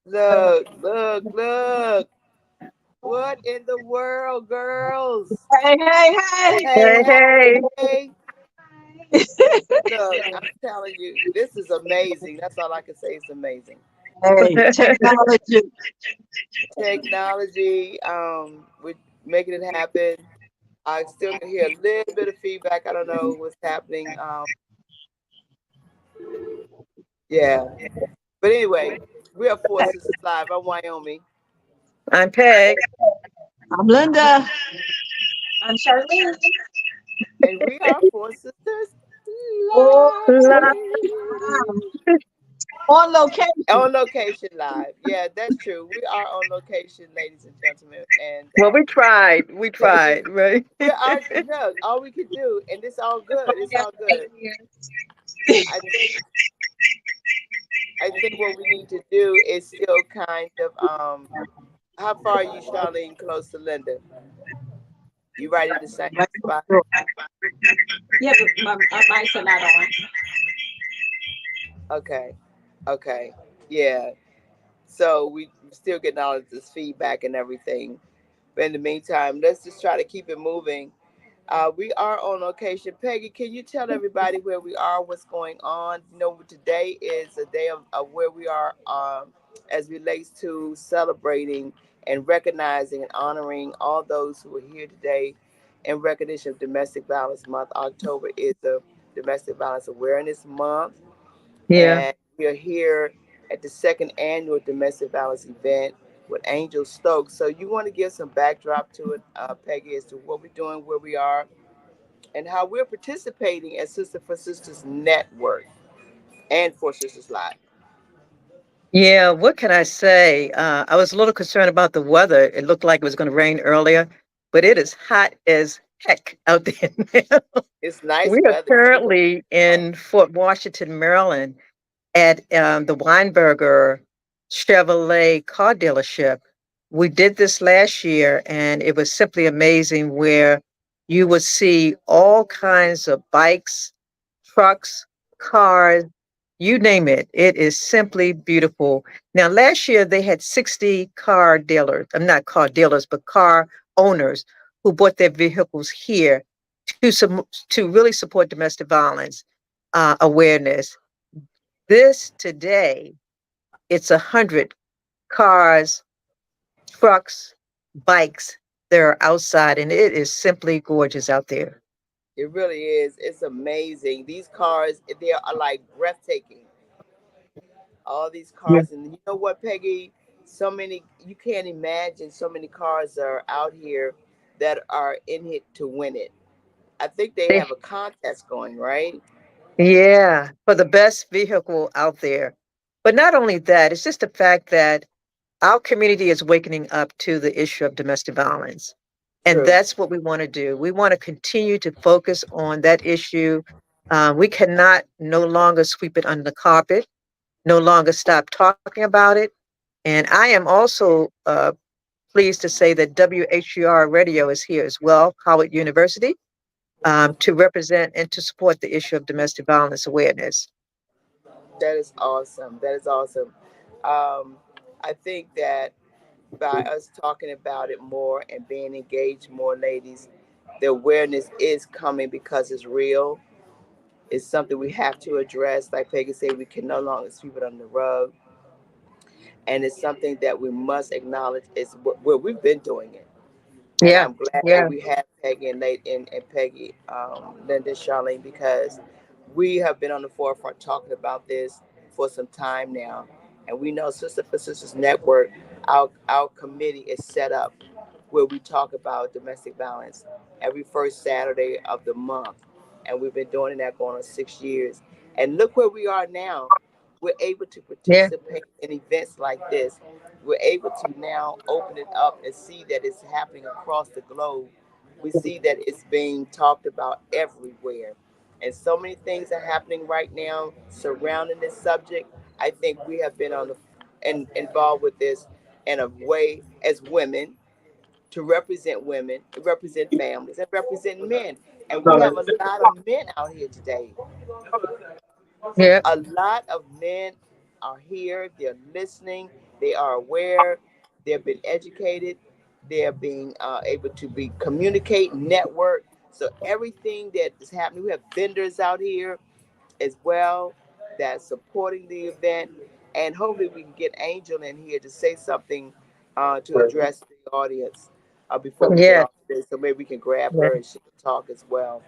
Look, look, look. What in the world, girls? Hey, hey, Hey, Hey, hey. hey. hey. Look, I'm telling you, this is amazing. That's all I can say. It's amazing. Hey, technology. Technology, we're making it happen. I still can hear a little bit of feedback. I don't know what's happening. Yeah. But anyway, we are 4 Sisters Live. I'm Wyoming. I'm Peg. I'm Linda. I'm Charlene. And we are 4 Sisters Oh, La- Live. on location. On location live. Yeah, that's true. We are on location, ladies and gentlemen. And Well, we tried. We Peggy, tried, right? we are, look, all we can do, and it's all good. It's all good. I think what we need to do is still kind of how far are you, Charlene, close to Linda? You right in the same spot? Yeah, but my mics are not on. Okay. Okay. Yeah. So we still getting all of this feedback and everything. But in the meantime, let's just try to keep it moving. We are on location. Peggy, can you tell everybody where we are, what's going on? You know, today is a day of where we are as relates to celebrating and recognizing and honoring all those who are here today in recognition of Domestic Violence Month. October is the Domestic Violence Awareness Month, Yeah. and we are here at the second annual domestic violence event with Angel Stokes. So you want to give some backdrop to it, Peggy, as to what we're doing, where we are, and how we're participating as Sister for Sisters Network and 4 Sisters Live. Yeah. What can I say? I was a little concerned about the weather. It looked like it was going to rain earlier, but it is hot as heck out there now. It's nice We are weather too. currently in Fort Washington, Maryland, at the Weinberger Chevrolet car dealership. We did this last year, and it was simply amazing where you would see all kinds of bikes, trucks, cars, you name it. It is simply beautiful. Now, last year they had 60 car dealers, I'm not car dealers, but car owners who bought their vehicles here to really support domestic violence awareness. This today, it's 100 cars, trucks, bikes that are outside, and it is simply gorgeous out there. It really is. It's amazing. These cars, they are like breathtaking. All these Yeah. cars, and you know what, Peggy? So many, you can't imagine so many cars are out here that are in it to win it. I think they They- have a contest going, right? yeah, for the best vehicle out there. But not only that, it's just the fact that our community is wakening up to the issue of domestic violence. And True. that's what we want to do. We want to continue to focus on that issue. We cannot no longer sweep it under the carpet, no longer stop talking about it. And I am also pleased to say that WHUR Radio is here as well, Howard University, to represent and to support the issue of domestic violence awareness. That is awesome. That is awesome. Um, I think that by us talking about it more and being engaged more, ladies, the awareness is coming because it's real. It's something we have to address. Like Peggy said, we can no longer sweep it under the rug. And it's something that we must acknowledge is where we've been doing it. And Yeah, I'm glad that yeah, we have Peggy and Peggy, Linda, Charlene, because we have been on the forefront talking about this for some time now. And we know Sister for Sisters Network, our committee is set up where we talk about domestic violence every first Saturday of the month. And we've been doing that going on 6 years. And look where we are now. We're able to yeah, participate in events like this. We're able to now open it up and see that it's happening across the globe. We see that it's being talked about everywhere. And so many things are happening right now surrounding this subject. I think we have been on the and involved with this in a way as women to represent women, to represent families, and represent men. And we have a lot of men out here today. yeah. A lot of men are here, they're listening, They are aware. They've been educated. They're being able to be communicate, network. So everything that is happening, we have vendors out here as well that's supporting the event. And hopefully we can get Angel in here to say something to address the audience before we get Yeah. off today. So maybe we can grab Yeah. her and she can talk as well.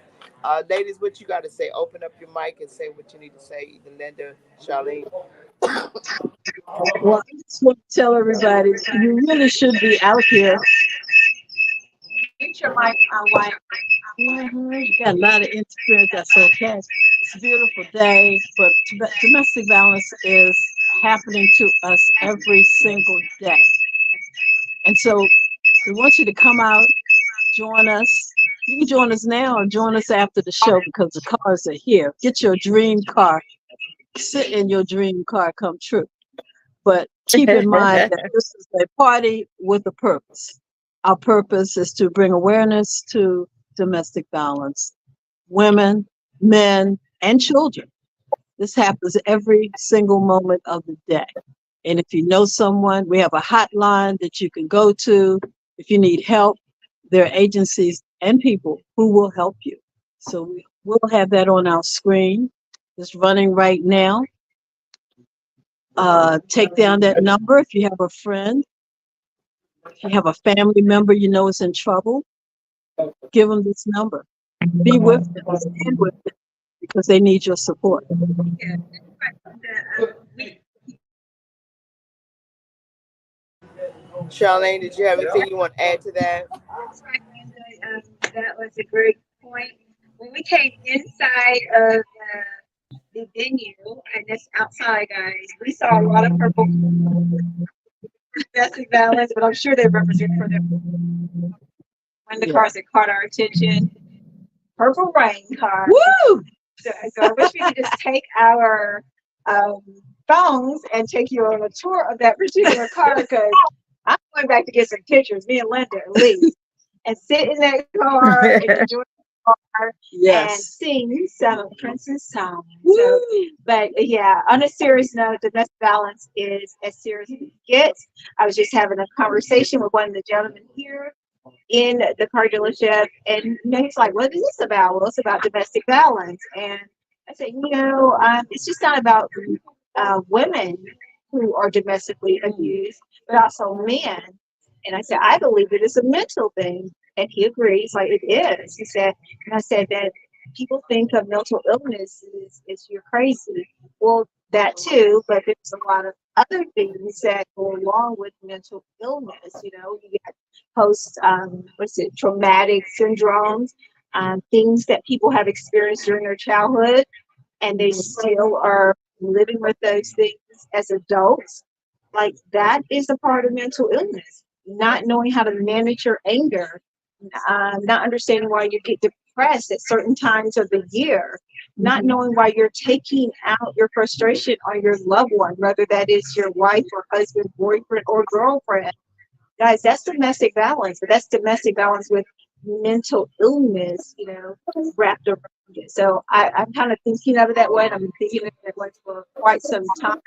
Ladies, what you got to say? Open up your mic and say what you need to say. Either Linda, Charlene. Well, I just want to tell everybody, you really should be out here. Get your mic on white. You got a lot of interference. That's okay. It's a beautiful day, but domestic violence is happening to us every single day. And so we want you to come out, join us. You can join us now or join us after the show because the cars are here. Get your dream car. Sit in your dream car come true. But keep in mind that this is a party with a purpose. Our purpose is to bring awareness to domestic violence, women, men, and children. This happens every single moment of the day. And if you know someone, we have a hotline that you can go to. If you need help, there are agencies and people who will help you. So we will have that on our screen. It's running right now. Take down that number if you have a friend, if you have a family member you know is in trouble, give them this number. Be with them, stand with them because they need your support. Yeah, Charlene, did you have anything you want to add to that? that's right, Linda. That was a great point. When we came inside of the venue, and it's outside, guys, we saw a lot of purple domestic violence, but I'm sure they represent for them. One of the cars that caught our attention, purple rain car. Woo! So I wish we could just take our um, phones and take you on a tour of that particular car because I'm going back to get some pictures, me and Linda at least, and sit in that car and enjoy the car and Yes. sing some Prince's song. So, Woo! but yeah, on a serious note, domestic violence is as serious as it gets. I was just having a conversation with one of the gentlemen here in the car dealership, and he's like, "What is this about?" Well, it's about domestic violence, and I said, it's just not about women who are domestically abused, but also men. And I said, I believe it is a mental thing, and he agrees, like it is. He said, and I said that people think of mental illness is you're crazy. Well, that too, but there's a lot of other things that go along with mental illness. You get post what's it traumatic syndromes, things that people have experienced during their childhood and they still are living with those things as adults. Like that is a part of mental illness, not knowing how to manage your anger, not understanding why you get depressed at certain times of the year, not knowing why you're taking out your frustration on your loved one, whether that is your wife or husband, boyfriend, or girlfriend. Guys, that's domestic violence, but that's domestic violence with mental illness, wrapped around it. So I'm kind of thinking of it that way. And I've been thinking of it that way for quite some time.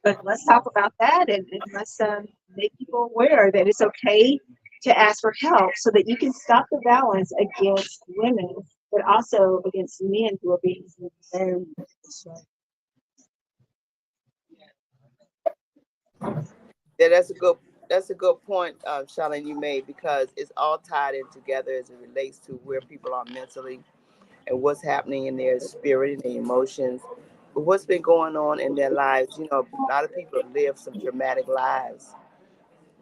But let's talk about that and let's make people aware that it's okay to ask for help so that you can stop the violence against women, but also against men who are being abused. Yeah, that's a good point, Charlene, you made because it's all tied in together as it relates to where people are mentally and what's happening in their spirit and their emotions, but what's been going on in their lives. A lot of people have lived some traumatic lives,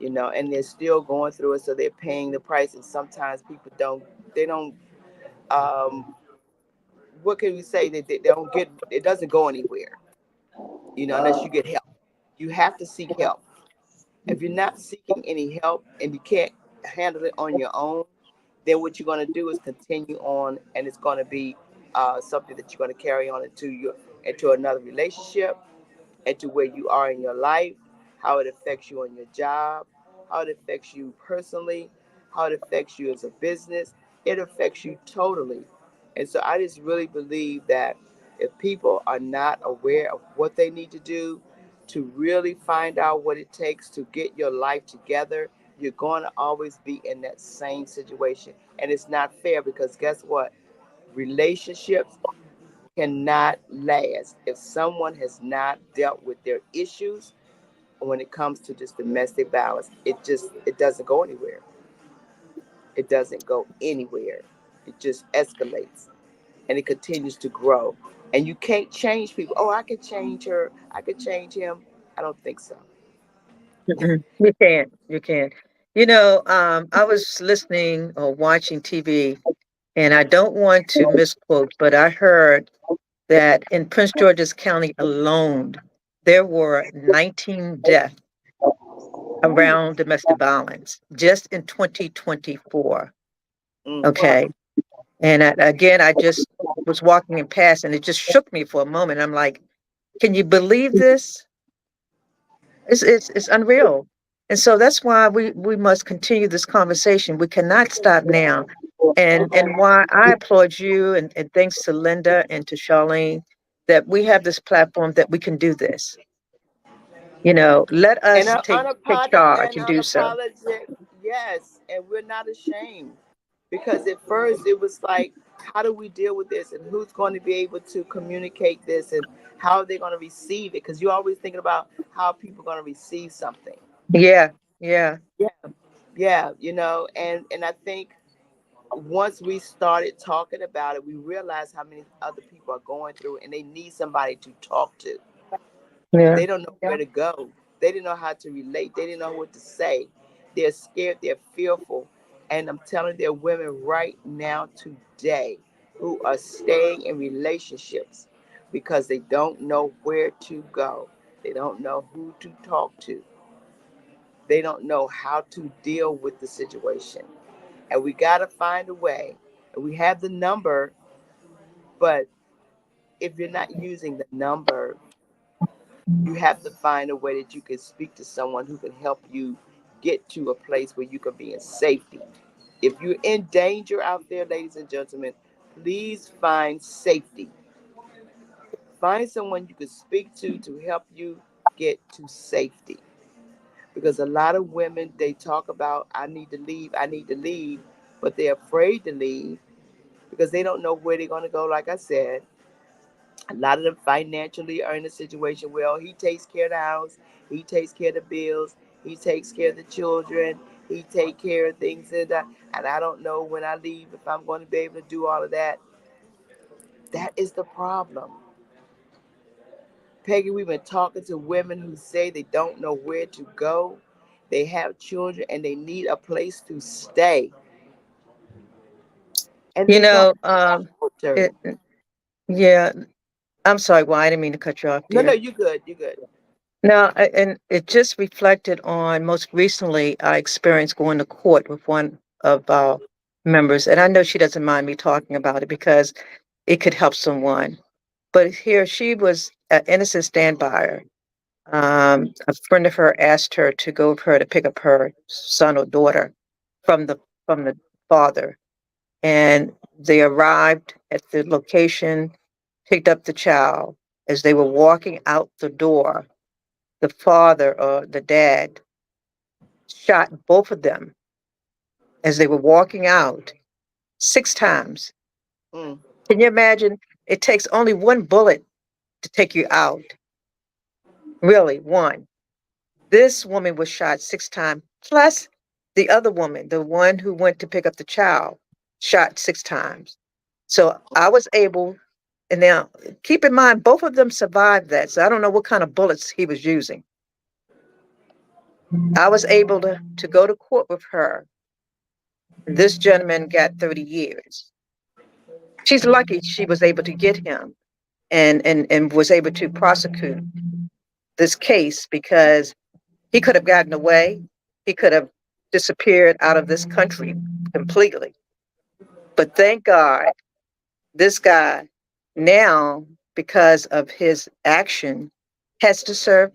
and they're still going through it, so they're paying the price. And sometimes people don't, they don't, um, what can we say? They don't get, it doesn't go anywhere, unless you get help. You have to seek help. If you're not seeking any help and you can't handle it on your own, then what you're going to do is continue on, and it's going to be something that you're going to carry on into another relationship, into where you are in your life, how it affects you on your job, how it affects you personally, how it affects you as a business. It affects you totally. And so I just really believe that if people are not aware of what they need to do, to really find out what it takes to get your life together, you're going to always be in that same situation. And it's not fair because guess what? Relationships cannot last if someone has not dealt with their issues when it comes to just domestic violence. It doesn't go anywhere. It doesn't go anywhere. It just escalates and it continues to grow. And you can't change people. Oh, I could change her. I could change him. I don't think so. Mm-mm. You can't. You can't. I was listening or watching TV, and I don't want to misquote, but I heard that in Prince George's County alone, there were 19 deaths Ooh. around domestic violence just in 2024. Mm. Okay. And again, I just was walking and past, and it just shook me for a moment. I'm like, can you believe this? It's unreal. And so that's why we must continue this conversation. We cannot stop now. And why I applaud you and thanks to Linda and to Charlene that we have this platform that we can do this. Let And us take charge and do so. unapologetic, yes. And we're not ashamed because at first it was like, how do we deal with this, and who's going to be able to communicate this, and how are they going to receive it? Because you're always thinking about how people are going to receive something. Yeah, yeah. Yeah, yeah, and I think once we started talking about it, we realized how many other people are going through, and they need somebody to talk to. Yeah. They don't know where to go. They didn't know how to relate. They didn't know what to say. They're scared. They're fearful. And I'm telling there are women right now today who are staying in relationships because they don't know where to go. They don't know who to talk to. They don't know how to deal with the situation. And we got to find a way. And we have the number, but if you're not using the number, you have to find a way that you can speak to someone who can help you get to a place where you can be in safety. If you're in danger out there, ladies and gentlemen, please find safety. Find someone you can speak to help you get to safety. Because a lot of women, they talk about, I need to leave, but they're afraid to leave because they don't know where they're going to go. Like I said, a lot of them financially are in a situation where he takes care of the house, he takes care of the bills, he takes care of the children, he take care of things and I don't know when I leave if I'm going to be able to do all of that. That is the problem. Peggy, we've been talking to women who say they don't know where to go. They have children and they need a place to stay. And You they don't know, have shelter. it, yeah, I'm sorry, well, I didn't mean to cut you off, No, no, dear. you good. You good. No, and it just reflected on most recently I experienced going to court with one of our members, and I know she doesn't mind me talking about it because it could help someone. But here she was an innocent standby. A friend of her asked her to go with her to pick up her son or daughter from the father, and they arrived at the location, picked up the child. As they were walking out the door, the father or the dad shot both of them as they were walking out 6 times. Mm. Can you imagine? It takes only one bullet to take you out. Really, one. This woman was shot 6 times, plus the other woman, the one who went to pick up the child, shot 6 times. So I was able, and now keep in mind, both of them survived that. So I don't know what kind of bullets he was using. I was able to go to court with her. This gentleman got 30 years. She's lucky she was able to get him and was able to prosecute this case because he could have gotten away. He could have disappeared out of this country completely. But thank God, this guy now, because of his action, has to serve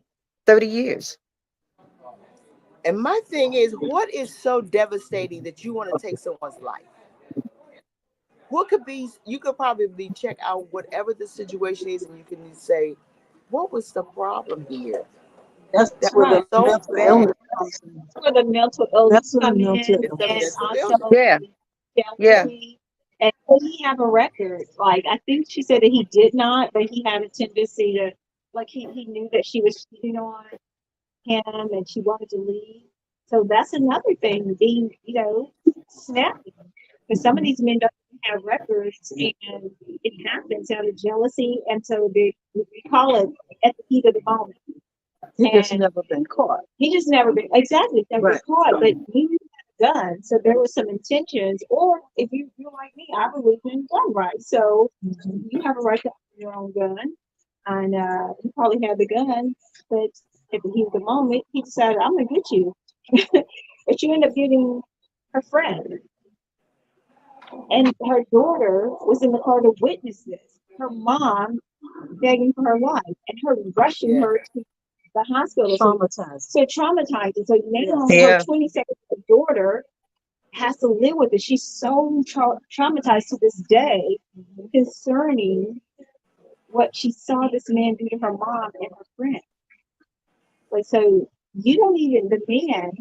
30 years. And my thing is, what is so devastating that you want to take someone's life? What could be, you could probably check out whatever the situation is and you can say, what was the problem here? That's That where the was Right. so mental bad. illness comes in. That's where the mental That's illness where the come mental in, It's a illness and mental comes illness. also Yeah. the Yeah. jealousy. And did he have a record? Like, I think she said that he did not, but he had a tendency to, like, he knew that she was cheating on him and she wanted to leave. So that's another thing, being, snappy. Because some of these men don't have records, and it happens out of jealousy. And so we call it at the heat of the moment. he just And never been caught. he just never been, exactly, never been Right. caught, but you had a gun. So there was some intentions. Or if you're like me, I believe in gun rights. So Mhm. you have a right to own your own gun. And he probably had the gun, but at the heat of the moment, he decided, I'm going to get you. But you end up getting her friend. And her daughter was in the car to witness this. Her mom begging for her life and her rushing Yeah. her to the hospital. Traumatized. So traumatized. And so now Yes. her Yeah. 27-year-old daughter has to live with it. She's so traumatized to this day concerning what she saw this man do to her mom and her friend. Like, so you don't even, the man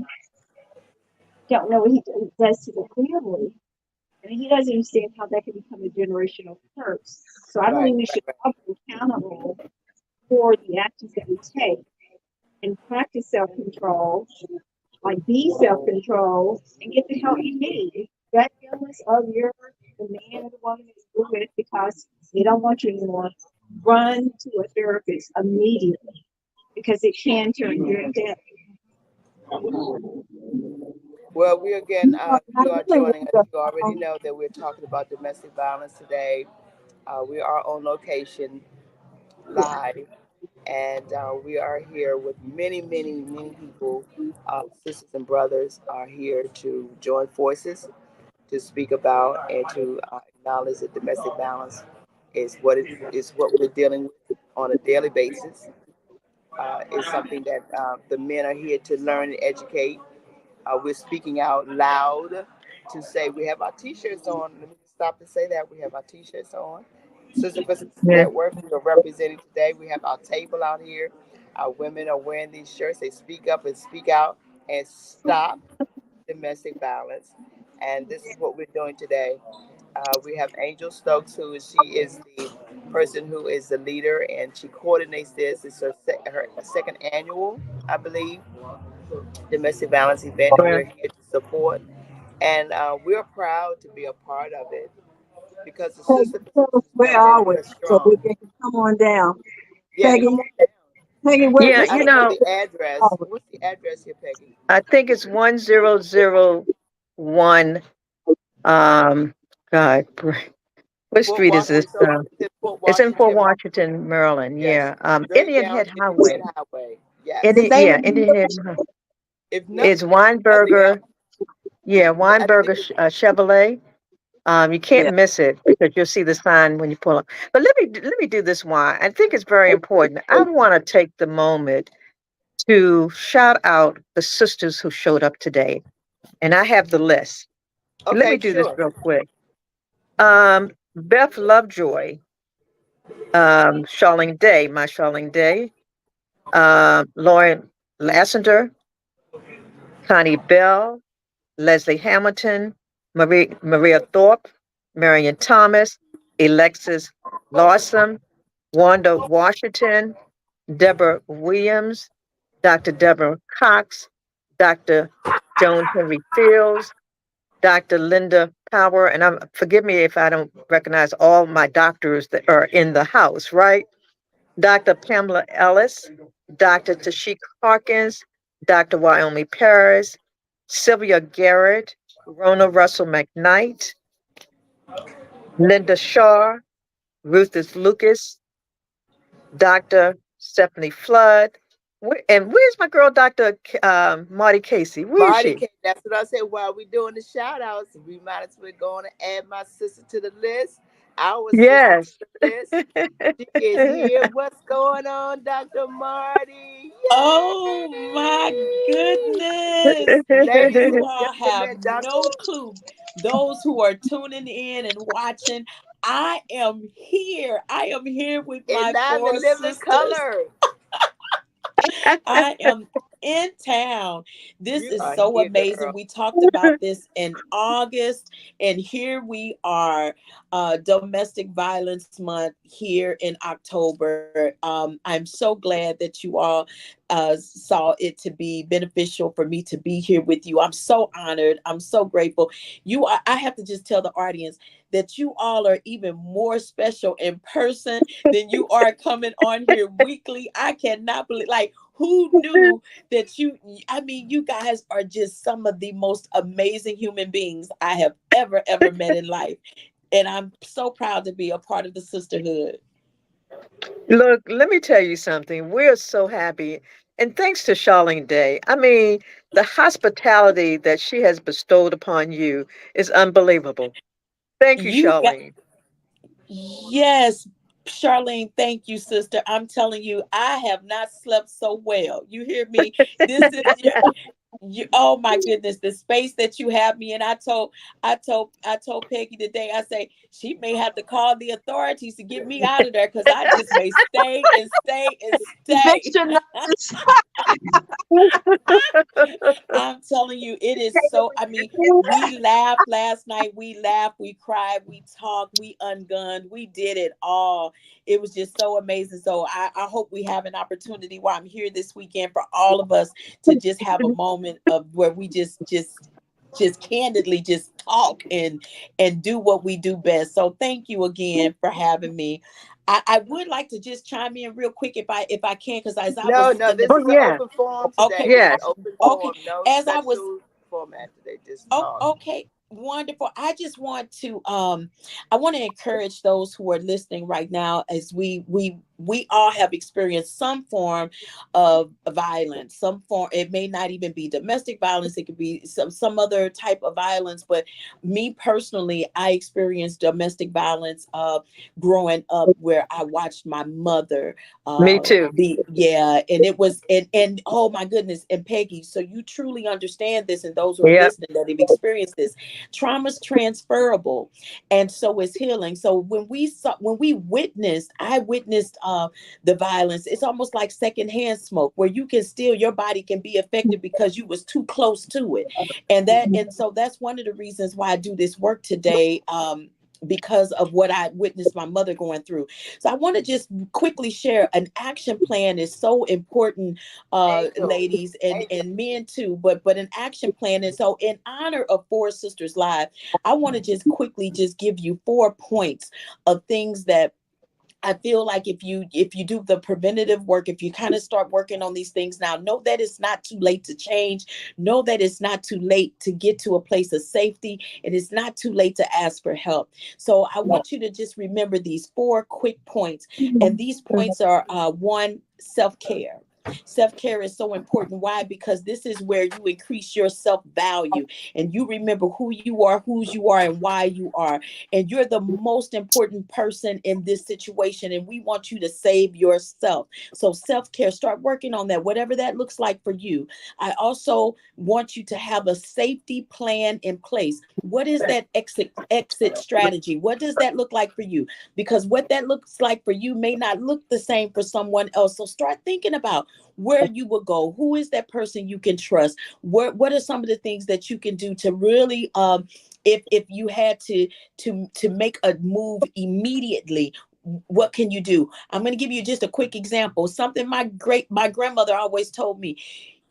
don't know what he does to the family. And he doesn't understand how that can become a generational curse. So I Right. believe we should all be accountable for the actions that we take and practice self control, like be self control, and get the help you need. That illness of the man or the woman is with because they don't want you anymore. Run to a therapist immediately because it can turn your death. Well, we again, I if you are really joining us, wonder, you already know that we're talking about domestic violence today. We are on location live, and we are here with many, many, many people. Sisters and brothers are here to join forces to speak about and to acknowledge that domestic violence is what we're dealing with on a daily basis. It's something that the men are here to learn and educate. We're speaking out loud to say we have our T-shirts on. Let me stop and say that we have our T-shirts on. Sister for Sister Yeah. Network, we are representing today. We have our table out here. Our women are wearing these shirts. They speak up and speak out and stop domestic violence. And this is what we're doing today. We have Angel Stokes, she is the person who is the leader and she coordinates this. It's her second annual, I believe, domestic violence event, and Well, we're here to support. And we're proud to be a part of it because the Peggy, Sister for tell us Sisters where Network, are we we are so we strong. can come on down. Yeah, Peggy, come on down. Peggy, yeah, I you don't know know, the address. are we? What's the address here, Peggy? I think it's 1001. Um, God, what Fort street is this? Washington. It's in Fort It's in Fort Washington. Washington, Maryland. Yes, Yeah. straight Indian down Head Indian Highway. Head Highway. Yes. Indian Head. If not, It's I think Weinberger. Yeah, I think Weinberger it's Chevrolet. You can't Yeah. miss it because you'll see the sign when you pull up. But let me do this. Why I think it's very important. I want to take the moment to shout out the sisters who showed up today, and I have the list. Let me okay. do this Sure. real quick. Beth Lovejoy, Charlene Day, my Charlene Day, Lauren Lassiter, Connie Bell, Leslie Hamilton, Maria Thorpe, Marion Thomas, Alexis Lawson, Wanda Washington, Deborah Williams, Dr. Deborah Cox, Dr. Joan Henry Fields, Dr. Linda Power, and forgive me if I don't recognize all my doctors that are in the house, right? Dr. Pamela Ellis, Dr. Tashik Hawkins, Dr. Wyoming Paris, Sylvia Garrett, Rona Russell McKnight, Linda Shaw, Ruthus Lucas, Dr. Stephanie Flood. And where's my girl, Dr. Marty Casey? Where is Marty she? came. That's what I said. While we doing the shout outs, we might as well go on and add my sister to the list. Our sister to Yes. the list. She is here. What's going on, Dr. Marty? Oh my Yay! goodness. Ladies You and all have gentlemen, Dr. no clue. Those who are tuning in and watching, I am here. I am here with And my now the four living sisters. color. I am in town. This You is are so here, amazing. girl. We talked about this in August, and here we are, Domestic Violence Month here in October. I'm so glad that you all saw it to be beneficial for me to be here with you. I'm so honored. I'm so grateful. I have to just tell the audience that you all are even more special in person than you are coming on here weekly. I cannot believe, like, who knew that I mean, you guys are just some of the most amazing human beings I have ever met in life. And I'm so proud to be a part of the sisterhood. Look, let me tell you something. We're so happy. And thanks to Charlene Day. I mean, the hospitality that she has bestowed upon you is unbelievable. Thank you, You got, Charlene. yes, Charlene, thank you, sister. I'm telling you, I have not slept so well. You hear me? This is oh my goodness, the space that you have me in. I told Peggy today, I say she may have to call the authorities to get me out of there because I just may stay and stay and stay. Eviction notice. I'm telling you, it is so. I mean, we laughed last night. We laughed, we cried, we talked, we ungunned, we did it all. It was just so amazing. So I hope we have an opportunity while I'm here this weekend for all of us to just have a moment of where we just candidly just talk and do what we do best. So thank you again for having me. I would like to just chime in real quick if I can, because as I No, was no, in the this Oh, is an yeah. open forum okay, today. This is Yes. open okay, forum. No as I was special format today. Just Oh, talk. okay. Wonderful. I want to encourage those who are listening right now as we all have experienced some form of violence. Some form, it may not even be domestic violence, it could be some other type of violence, but me personally, I experienced domestic violence growing up where I watched my mother Me too. be yeah, and it was and oh my goodness, and Peggy, so you truly understand this, and those who are Yep. listening that have experienced this, trauma's transferable, and so is healing. So when we witnessed, I witnessed the violence. It's almost like secondhand smoke, where you can still your body can be affected because you was too close to it, and so that's one of the reasons why I do this work today. Because of what I witnessed my mother going through. So I want to just quickly share an action plan is so important, Angel. ladies and Angel. men too, but an action plan. And so in honor of Four Sisters Live, I want to just quickly just give you 4 points of things that I feel like if you do the preventative work, if you kind of start working on these things now, know that it's not too late to change. Know that it's not too late to get to a place of safety, and it's not too late to ask for help. So I want you to just remember these 4 quick points, and these points are one, self-care. Self-care is so important. Why? Because this is where you increase your self-value and you remember who you are, whose you are, and why you are, and you're the most important person in this situation, and we want you to save yourself. So self-care, start working on that, whatever that looks like for you. I also want you to have a safety plan in place. What is that exit strategy? What does that look like for you? Because what that looks like for you may not look the same for someone else. So start thinking about where you will go. Who is that person you can trust? What are some of the things that you can do to really if you had to make a move immediately, what can you do? I'm going to give you just a quick example. Something my grandmother always told me.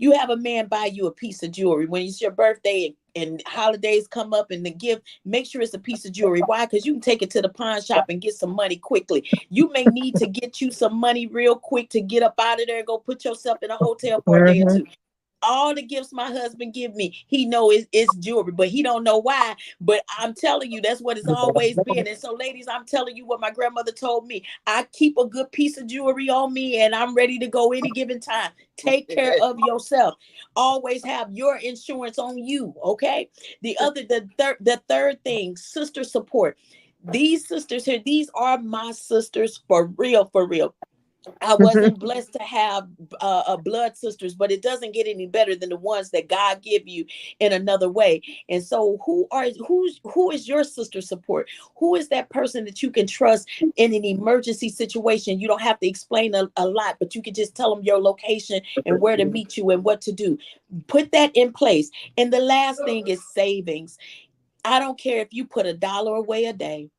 You have a man buy you a piece of jewelry when it's your birthday and holidays come up, and the gift, make sure it's a piece of jewelry. Why? Because you can take it to the pawn shop and get some money quickly. You may need to get you some money real quick to get up out of there and go put yourself in a hotel for a day or Hmm. two. All the gifts my husband give me, he know it's jewelry, but he don't know why. But I'm telling you, that's what it's always been. And so, ladies, I'm telling you what my grandmother told me. I keep a good piece of jewelry on me, and I'm ready to go any given time. Take care of yourself. Always have your insurance on you. Okay. The third thing, sister support. These sisters here, these are my sisters for real, for real. I Mhm. wasn't blessed to have blood sisters, but it doesn't get any better than the ones that God give you in another way. And so, who is your sister support? Who is that person that you can trust in an emergency situation? You don't have to explain a lot, but you can just tell them your location and where to meet you and what to do. Put that in place. And the last thing is savings. I don't care if you put $1 away a day.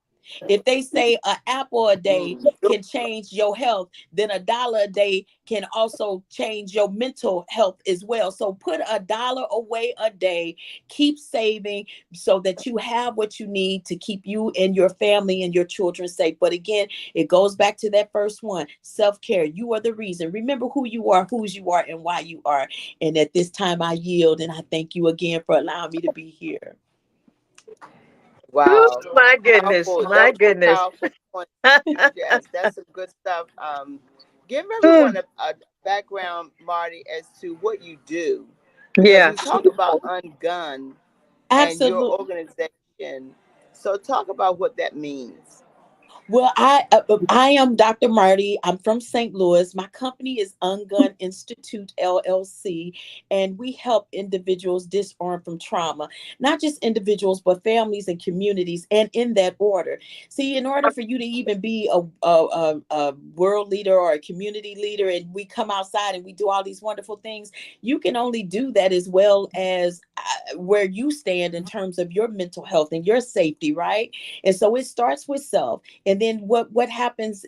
If they say an apple a day can change your health, then $1 a day can also change your mental health as well. So put $1 away a day, keep saving so that you have what you need to keep you and your family and your children safe. But again, it goes back to that first one, self-care. You are the reason. Remember who you are, whose you are, and why you are. And at this time, I yield and I thank you again for allowing me to be here. Ooh, Wow. my goodness, Powerful. my Those were goodness. powerful points. Yes, that's some good stuff. Give Ooh, everyone a background, Marty, as to what you do, because yeah. we talk about Ungun and your Absolutely. organization. So talk about what that means. Well, I am Dr. Marty. I'm from St. Louis. My company is Ungun Institute LLC, and we help individuals disarm from trauma. Not just individuals, but families and communities, and in that order. See, in order for you to even be a world leader or a community leader, and we come outside and we do all these wonderful things, you can only do that as well as where you stand in terms of your mental health and your safety, right? And so it starts with self, and then what happens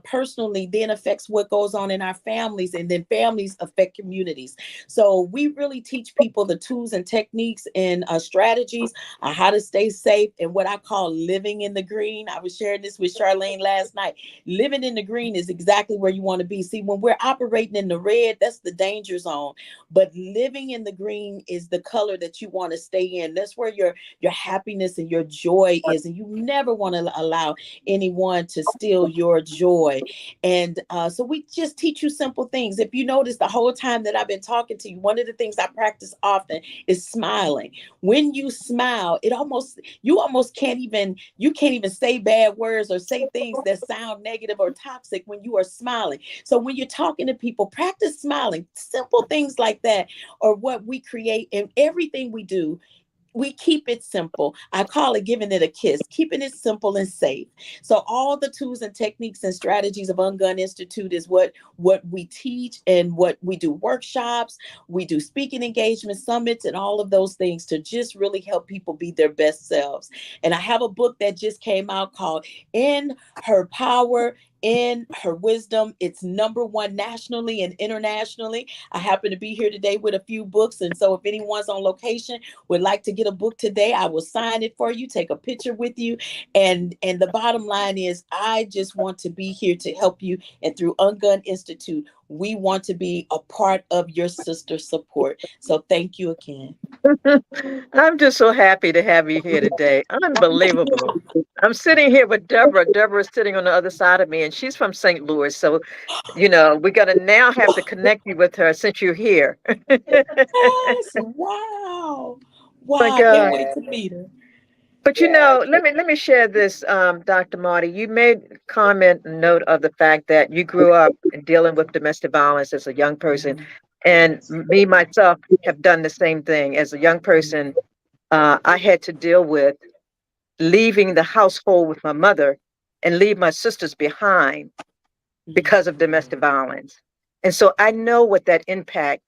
personally then affects what goes on in our families, and then families affect communities. So we really teach people the tools and techniques and strategies on how to stay safe and what I call living in the green. I was sharing this with Charlene last night. Living in the green is exactly where you want to be. See, when we're operating in the red, that's the danger zone, but living in the green is the color that you want to stay in. That's where your happiness and your joy is, and you never want to allow anyone to steal your joy. And so we just teach you simple things. If you notice, the whole time that I've been talking to you, one of the things I practice often is smiling. When you smile, you almost can't even say bad words or say things that sound negative or toxic when you are smiling. So when you're talking to people, practice smiling. Simple things like that are what we create in everything we do. We keep it simple. I call it giving it a kiss, keeping it simple and safe. So all the tools and techniques and strategies of Ungun Institute is what we teach, and what we do workshops, we do speaking engagement summits, and all of those things to just really help people be their best selves. And I have a book that just came out called In Her Power, in Her Wisdom. It's #1 nationally and internationally. I happen to be here today with a few books, and so if anyone's on location would like to get a book today, I will sign it for you, take a picture with you. And the bottom line is, I just want to be here to help you. And through Ungun Institute, we want to be a part of your sister support. So thank you again. I'm just so happy to have you here today. Unbelievable. I'm sitting here with Deborah. Deborah's sitting on the other side of me, and she's from St. Louis. So, we got to now have to connect you with her since you're here. Yes, wow. My Wow, I can't God. wait Yes, to meet her. But yes. let me share this, Dr. Marty. You made comment note of the fact that you grew up dealing with domestic violence as a young person, and me myself have done the same thing as a young person. I had to deal with leaving the household with my mother and leave my sisters behind because of domestic violence, and so I know what that impact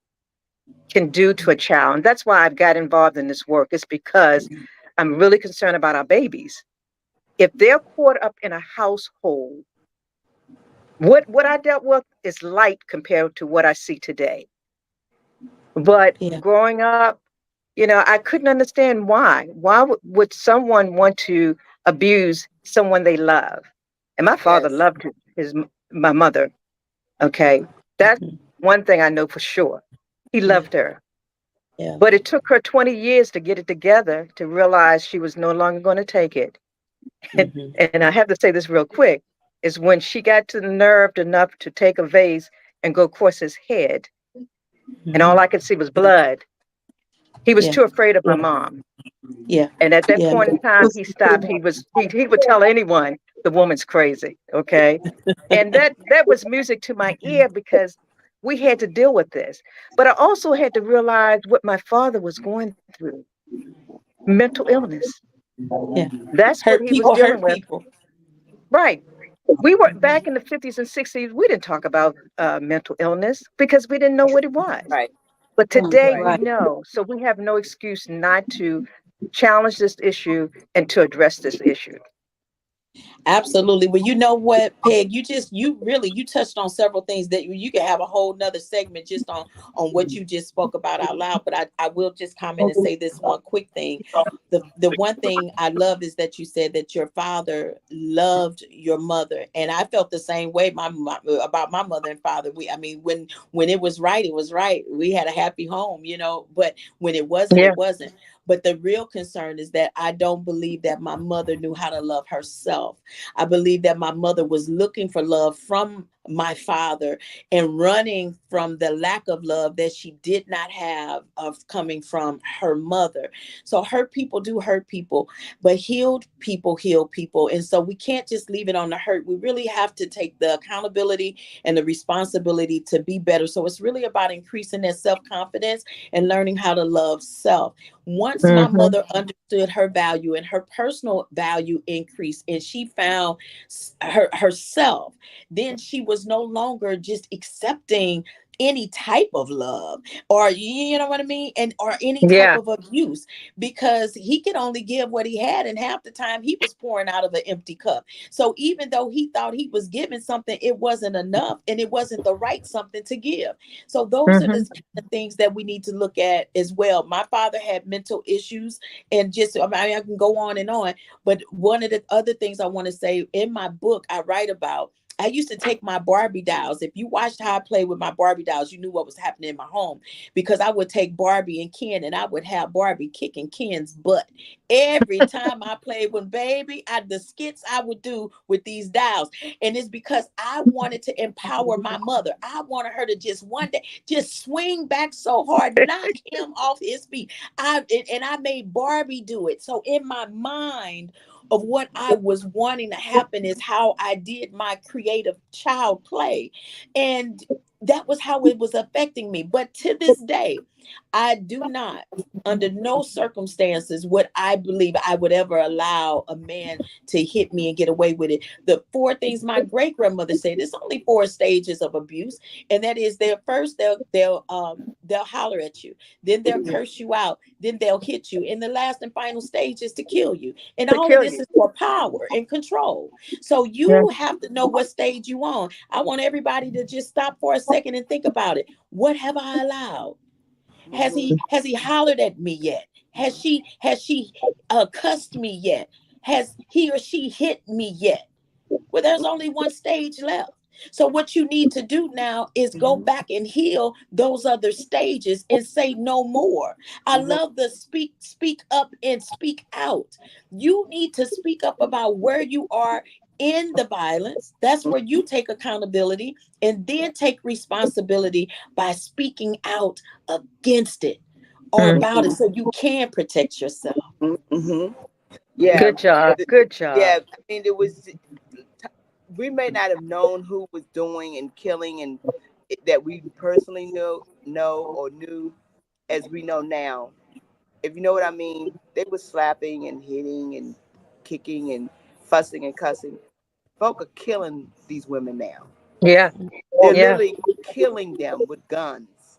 can do to a child, and that's why I've got involved in this work. It's because I'm really concerned about our babies. If they're caught up in a household, what I dealt with is light compared to what I see today. But Yeah. growing up, I couldn't understand why. Why would someone want to abuse someone they love? And my father Yes. loved my mother. Okay, that's Mhm. one thing I know for sure. He Yeah. loved her, Yeah. but it took her 20 years to get it together to realize she was no longer going to take it. And, Mhm. and I have to say this real quick, is when she got to the nerve enough to take a vase and go across his head, and all I Mhm. could see was blood. He was Yeah. too afraid of my mom. Yeah. And at that Yeah. point in time, he stopped. He would tell anyone, the woman's crazy. Okay. And that was music to my ear because we had to deal with this. But I also had to realize what my father was going through, mental illness. Yeah. That's what Hurt he was people dealing hurt with. people. Right. We were back in the 50s and 60s. We didn't talk about mental illness because we didn't know what it was. Right. But today Right. we Right. know. So we have no excuse not to challenge this issue and to address this issue. Absolutely. Well, you know what, Peg, you touched on several things that you could have a whole nother segment just on what you just spoke about out loud. But I will just comment and say this one quick thing. The one thing I love is that you said that your father loved your mother, and I felt the same way about my mother and father. I mean, when it was right, it was right. We had a happy home, but when it wasn't, Yeah. it wasn't. But the real concern is that I don't believe that my mother knew how to love herself. I believe that my mother was looking for love from my father and running from the lack of love that she did not have of coming from her mother. So hurt people do hurt people, but healed people heal people. And so we can't just leave it on the hurt. We really have to take the accountability and the responsibility to be better. So it's really about increasing that self-confidence and learning how to love self. Once my Hmm. mother understood her value and her personal value increased and she found herself, then she was no longer just accepting any type of love, or you know what I mean, and or any type Yeah. of abuse, because he could only give what he had, and half the time he was pouring out of an empty cup. So even though he thought he was giving something, it wasn't enough and it wasn't the right something to give. So those are the Hmm. kind of things that we need to look at as well. My father had mental issues, and just I mean, I can go on and on, but one of the other things I want to say, in my book I write about, I used to take my Barbie dolls. If you watched how I played with my Barbie dolls, you knew what was happening in my home, because I would take Barbie and Ken and I would have Barbie kicking Ken's butt. Every time I played with baby, the skits I would do with these dolls. And it's because I wanted to empower my mother. I wanted her to just one day just swing back so hard, knock him off his feet. And I made Barbie do it. So in my mind of what I was wanting to happen is how I did my creative child play. And that was how it was affecting me. But to this day, I do not, under no circumstances, would I believe I would ever allow a man to hit me and get away with it. The four things my great grandmother said, there's only four stages of abuse, and that is they'll holler at you, then they'll curse you out, then they'll hit you, and the last and final stage is to kill you. And To all of kill this you. is for power and control. So Yeah. you have to know what stage you on. I want everybody to just stop for a second and think about it. What have I allowed? Mm-hmm. Has he hollered at me yet? Has she cussed me yet? Has he or she hit me yet? Well, there's only one stage left. So what you need to do now is go Mm-hmm. back and heal those other stages and say no more. I Mm-hmm. love the speak up and speak out. You need to speak up about where you are in the violence. That's where you take accountability and then take responsibility by speaking out against it or Mm. about it so you can protect yourself. Mm-hmm. Yeah. Good job. Th- Good job. Yeah. I mean, we may not have known who was doing and killing and that we personally know or knew as we know now. If you know what I mean, they were slapping and hitting and kicking and fussing and cussing. Folk are killing these women now. Yeah. They're Yeah. literally killing them with guns.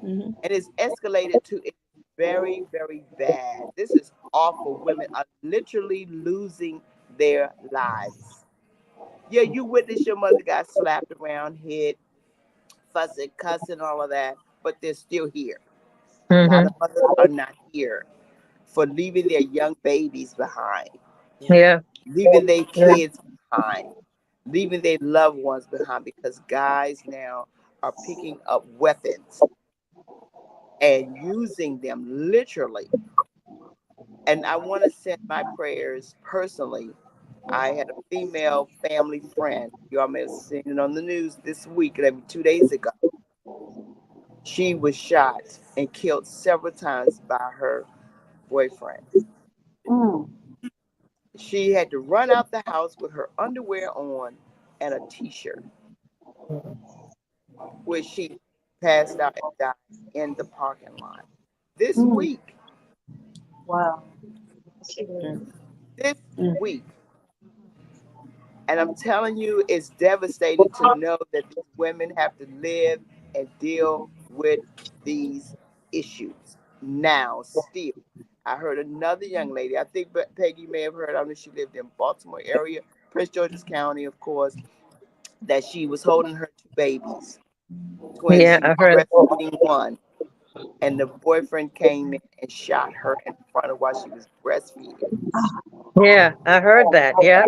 Mhm. And it's escalated to it's very, very bad. This is awful. Women are literally losing their lives. Yeah, you witnessed your mother got slapped around, hit, fussing, cussing, all of that, but they're still here. A lot of Hmm. mothers are not here for leaving their young babies behind, Yeah. Yeah. leaving their Yeah. kids behind, leaving their loved ones behind because guys now are picking up weapons and using them literally. And I want to send my prayers personally. I had a female family friend. Y'all may have seen it on the news this week, maybe 2 days ago. She was shot and killed several times by her boyfriend. Mm. She had to run out the house with her underwear on and a t-shirt, where she passed out and died in the parking lot. This Mm. week, Wow. this Mm. week. And I'm telling you, it's devastating to know that these women have to live and deal with these issues now, still. I heard another young lady, I think Peggy may have heard, I don't know if she lived in Baltimore area, Prince George's County, of course, that she was holding her two babies, twins. Yeah, She was I heard. breastfeeding one, and the boyfriend came in and shot her in front of while she was breastfeeding. Yeah, I heard that. Yeah,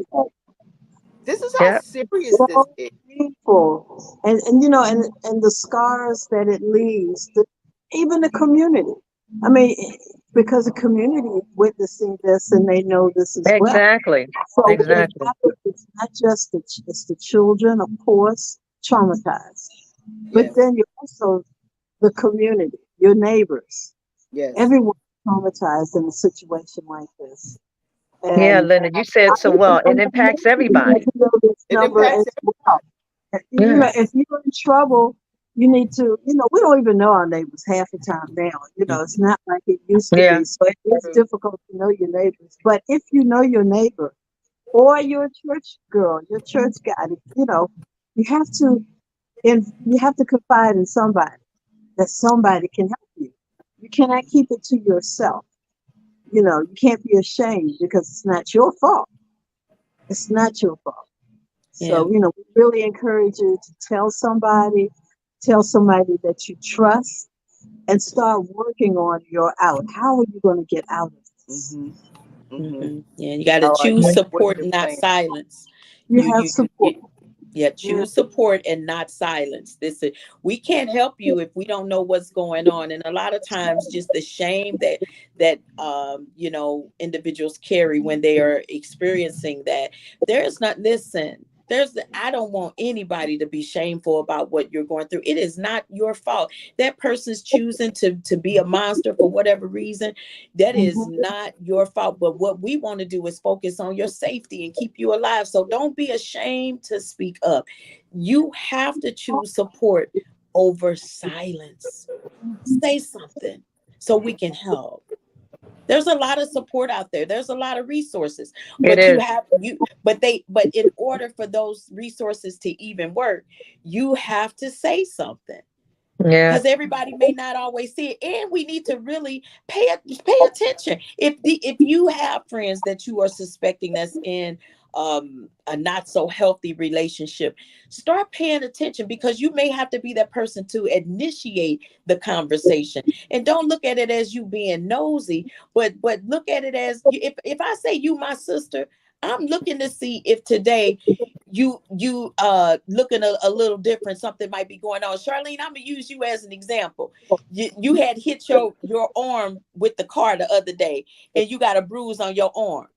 This is how yeah, serious this So is. painful, and and the scars that it leaves, even the community. I mean, because the community is witnessing this and they know this as well. exactly, So exactly. it's not just it's the children, of course, traumatized, but Yes, then you also the community, your neighbors, yes. everyone traumatized in a situation like this. Yeah, And Linda, you said so well. It impacts you need everybody. to know this It number impacts as well. You know, Yes. if you're in trouble, you need to, we don't even know our neighbors half the time now. It's not like it used to Yeah. be. So it's everybody. difficult to know your neighbors. But if you know your neighbor or your church girl, your church guy, you have to, you have to confide in somebody that somebody can help you. You cannot keep it to yourself. You can't be ashamed because it's not your fault. It's not your fault. Yeah. So, we really encourage you to tell somebody that you trust, and start working on your out. How are you going to get out of this? Mm-hmm. Mm-hmm. Yeah, you got to All right. choose What's support your and not plan? silence. You have support. Yeah, Yeah. choose support and not silence. We can't help you if we don't know what's going on, and a lot of times just the shame that individuals carry when they are experiencing that. There's not listen. I don't want anybody to be shameful about what you're going through. It is not your fault. That person's choosing to be a monster for whatever reason. That is Mhm. not your fault. But what we want to do is focus on your safety and keep you alive. So don't be ashamed to speak up. You have to choose support over silence. Say something so we can help. There's a lot of support out there. There's a lot of resources, It but is. but in order for those resources to even work, you have to say something, Yeah. because everybody may not always see it, and we need to really pay attention. If you have friends that you are suspecting that's in a not so healthy relationship, start paying attention, because you may have to be that person to initiate the conversation. And don't look at it as you being nosy, but look at it as if I say you my sister, I'm looking to see if today you looking a little different. Something might be going on. Charlene, I'm gonna use you as an example. You had hit your arm with the car the other day, and you got a bruise on your arm.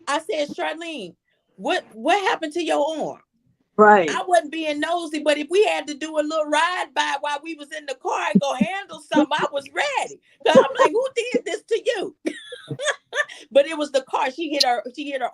I said, Charlene, what happened to your arm? Right. I wasn't being nosy, but if we had to do a little ride by while we was in the car and go handle something, I was ready. Cause I'm like, who did this to you? But it was the car. She hit her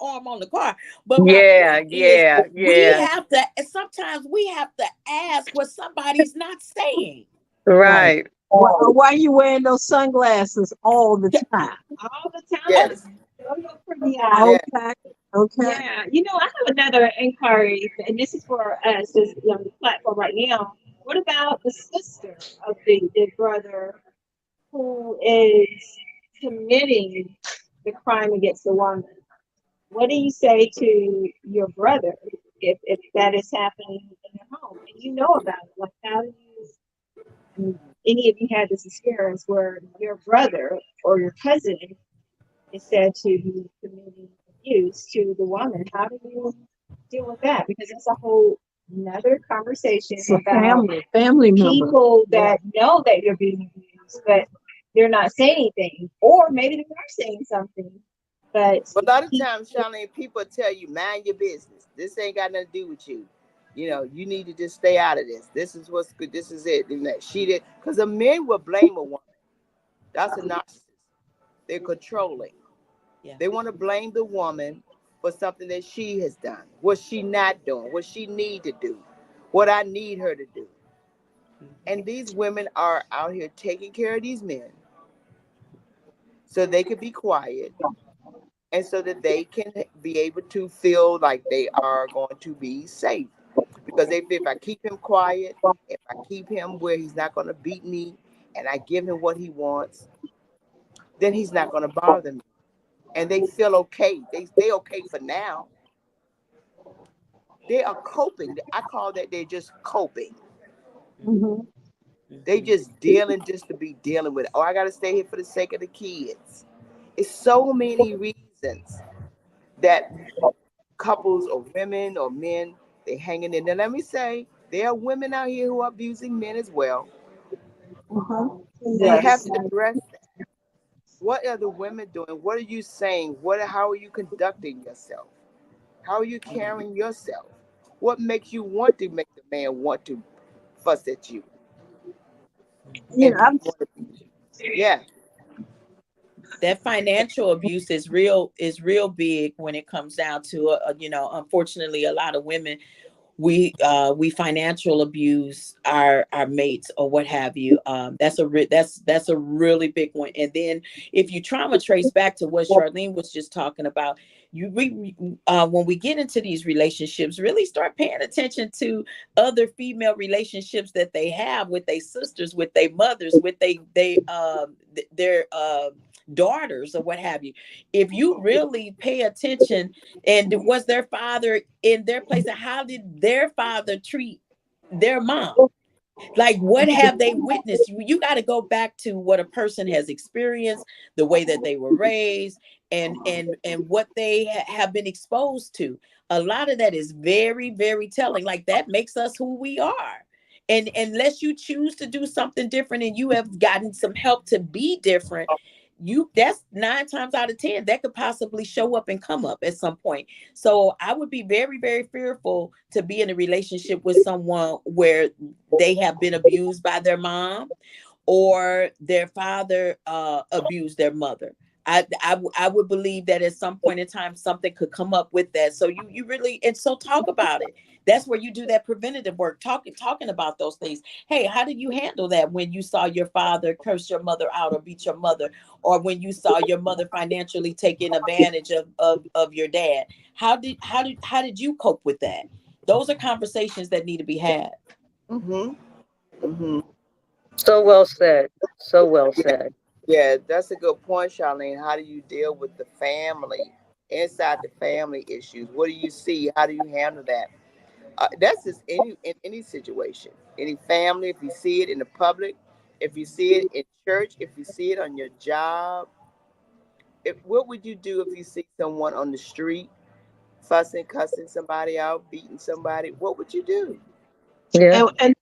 arm on the car. But my Yeah, point is, yeah, we yeah. have to sometimes we have to ask what somebody's not saying. Right. Right. Why are you wearing those sunglasses all the time? All the Oh, Yes. time. Grow your pretty eye. Yes. Okay. Okay. Yeah, I have another inquiry, and this is for us, this on the platform right now. What about the sister of the brother who is committing the crime against the woman? What do you say to your brother if that is happening in your home and you know about it? Like, how do you? Any of you had this experience where your brother or your cousin is said to be committing abuse to the woman? How do you deal with that? Because it's a whole another conversation It's a about family member. people that know that you're being abused, but they're not saying anything, or maybe they are saying something, but But a lot of keep. times, Charlene, people tell you, mind your business. This ain't got nothing to do with you. You need to just stay out of this. This is what's good. This is it. And that she did. Because the men will blame a woman. That's a narcissist. They're controlling. Yeah. They want to blame the woman for something that she has done. What she not doing, what she need to do, what I need her to do. Mhm. And these women are out here taking care of these men so they can be quiet and so that they can be able to feel like they are going to be safe. Because they feel if I keep him quiet, if I keep him where he's not going to beat me and I give him what he wants, then he's not going to bother me. And they feel okay. They okay for now. They are coping. I call that they're just coping. Hmm. They Mhm. just dealing just to be dealing with it. Oh, I gotta stay here for the sake of the kids. It's so many reasons that couples or women or men they hanging in. Now let me say there are women out here who are abusing men as well. Hmm. We have Yes. to address that. What are the women doing? What are you saying? How are you conducting yourself? How are you carrying yourself? What makes you want to make the man want to fuss at you You and know, I'm, want to beat you? Yeah. That financial abuse is real big when it comes down to unfortunately a lot of women we financial abuse our mates or what have you. That's a really big one. And then if you trauma trace back to what Charlene was just talking about, when we get into these relationships, really start paying attention to other female relationships that they have with their sisters, with their mothers, with their daughters or what have you. If you really pay attention, and was their father in their place, and how did their father treat their mom? Like, what have they witnessed? You got to go back to what a person has experienced, the way that they were raised, and what they have been exposed to. A lot of that is very, very telling. Like, that makes us who we are. And unless you choose to do something different and you have gotten some help to be different, you that's 9 times out of 10 that could possibly show up and come up at some point. So I would be very, very fearful to be in a relationship with someone where they have been abused by their mom or their father abused their mother. I would believe that at some point in time something could come up with that. So you really, and so talk about it. That's where you do that preventative work, talking about those things. Hey, how did you handle that when you saw your father curse your mother out or beat your mother, or when you saw your mother financially taking advantage of your dad? How did you cope with that? Those are conversations that need to be had. Mm-hmm. Mm-hmm. So well said. So well Yeah. said. Yeah, that's a good point, Charlene. How do you deal with the family, inside the family issues? What do you see? How do you handle that? That's just in any situation, any family. If you see it in the public, if you see it in church, if you see it on your job, what would you do if you see someone on the street fussing, cussing somebody out, beating somebody? What would you do? Yeah. and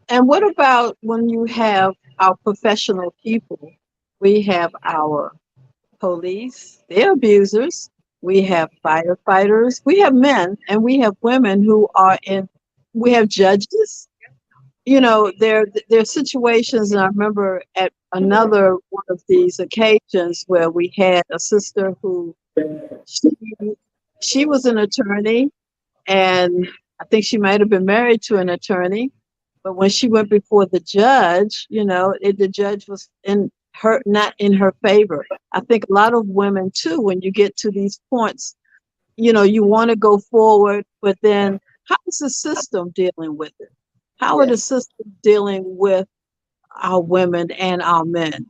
and what about when you have our professional people? We have our police, they're abusers. We have firefighters. We have men and we have women who are in. We have judges. You know, there are situations, and I remember at another one of these occasions where we had a sister who she she was an attorney, and I think she might have been married to an attorney. But when she went before the judge, the judge was in her not in her favor. I think a lot of women too, when you get to these points, you want to go forward, but then how is the system dealing with it? How are the Yes. systems dealing with our women and our men?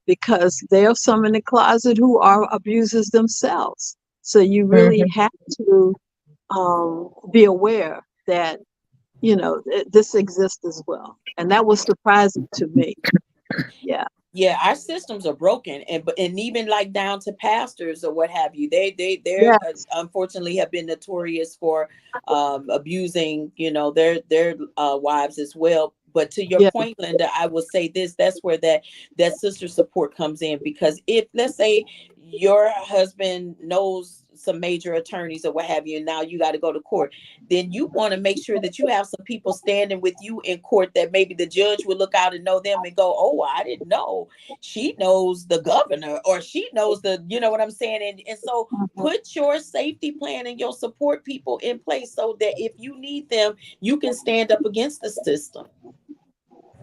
Because there are some in the closet who are abusers themselves. So you really Hmm. have to be aware that this exists as well, and that was surprising to me. Yeah. Yeah, our systems are broken, and even like down to pastors or what have you. They're Yes. unfortunately have been notorious for abusing their wives as well. But to your Yeah. point, Linda, I will say this: that's where that sister support comes in. Because if, let's say, your husband knows some major attorneys or what have you, and now you got to go to court, then you want to make sure that you have some people standing with you in court that maybe the judge would look out and know them and go, oh, I didn't know she knows the governor, or she knows the, you know what I'm saying? And so put your safety plan and your support people in place so that if you need them, you can stand up against the system.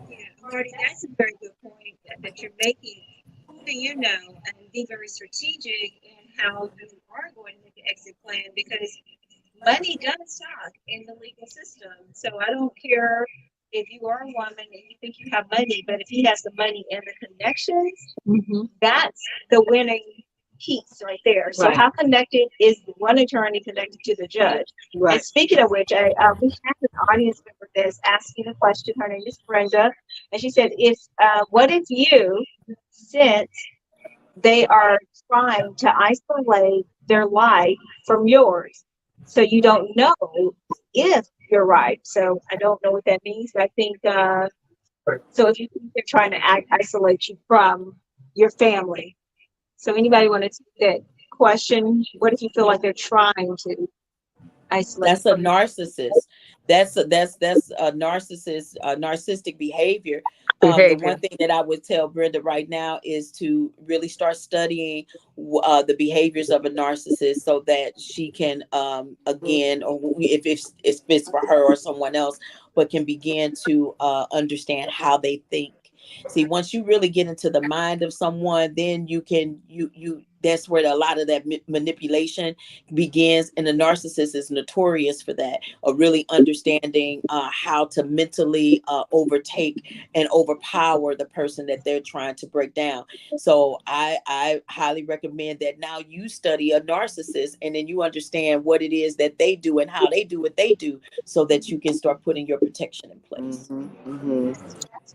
Yeah, Marty, that's a very good point that you're making. Who do you know? And be very strategic in how you are going to make an exit plan, because money does talk in the legal system. So I don't care if you are a woman and you think you have money, but if he has the money and the connections, that's the winning piece right there. So Right. how connected is the one attorney connected to the judge? And Right. speaking of which, we have an audience member that's asking a question. Her name is Brenda, and she said, "If what if you, since they are trying to isolate their life from yours, so you don't know if you're right." So I don't know what that means, but I think so. If you think they're trying to isolate you from your family, so anybody want to take that question? What if you feel like they're trying to isolate That's a from narcissist. That's a narcissist, narcissistic behavior. The Behavior. one thing that I would tell Brenda right now is to really start studying the behaviors of a narcissist, so that she can, again, or if it's fits for her or someone else, but can begin to understand how they think. See, once you really get into the mind of someone, then you that's where a lot of that manipulation begins, and the narcissist is notorious for that, of really understanding how to mentally overtake and overpower the person that they're trying to break down. So I highly recommend that now you study a narcissist, and then you understand what it is that they do and how they do what they do, so that you can start putting your protection in place.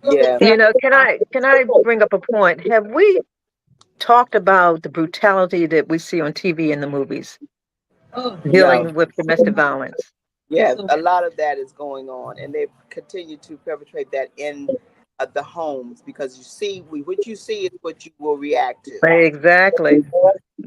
Yeah. You know, can I bring up a point? Have we talked about the brutality that we see on TV and the movies No. dealing with domestic violence? Yeah, a lot of that is going on, and they continue to perpetrate that in the homes, because you see, what you see is what you will react to. Exactly.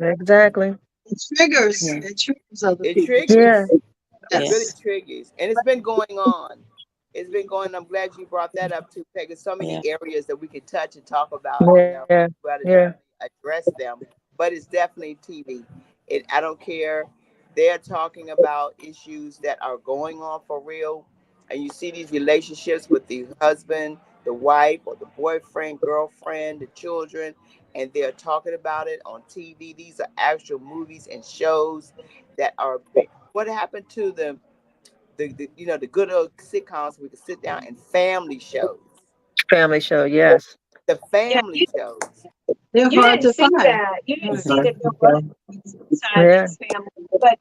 Exactly. Yeah. It triggers other It people. Yeah. triggers. It Yeah. really Yes. triggers, and it's been going on. It's been going. I'm glad you brought that up too, Peg. There's so many Yeah. areas that we could touch and talk about. Yeah. Try to Yeah. address them, but it's definitely TV. I don't care. They're talking about issues that are going on for real, and you see these relationships with the husband, the wife, or the boyfriend, girlfriend, the children, and they're talking about it on TV. These are actual movies and shows that are big. What happened to the good old sitcoms we could sit down, and family shows, Family show. Yes. the yeah, family shows. They're you hard didn't to see find. that. You didn't Right. see that there was Okay. inside Yeah. these families.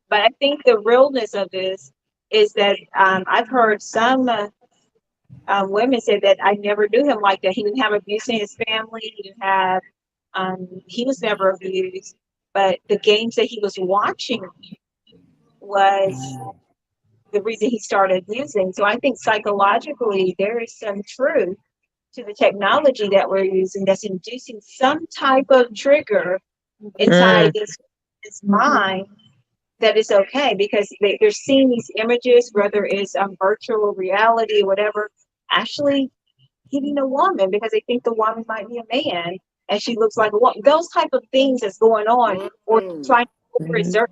But I think the realness of this is that I've heard some women say that I never knew him like that. He didn't have abuse in his family. He didn't have. He was never abused. But the games that he was watching was the reason he started abusing. So I think psychologically there is some truth to the technology that we're using that's inducing some type of trigger inside Mm. this mind, that is okay, because they're seeing these images, whether it's virtual reality or whatever, actually hitting a woman because they think the woman might be a man and she looks like a woman. Those type of things that's going on, or Mm-hmm. trying to preserve.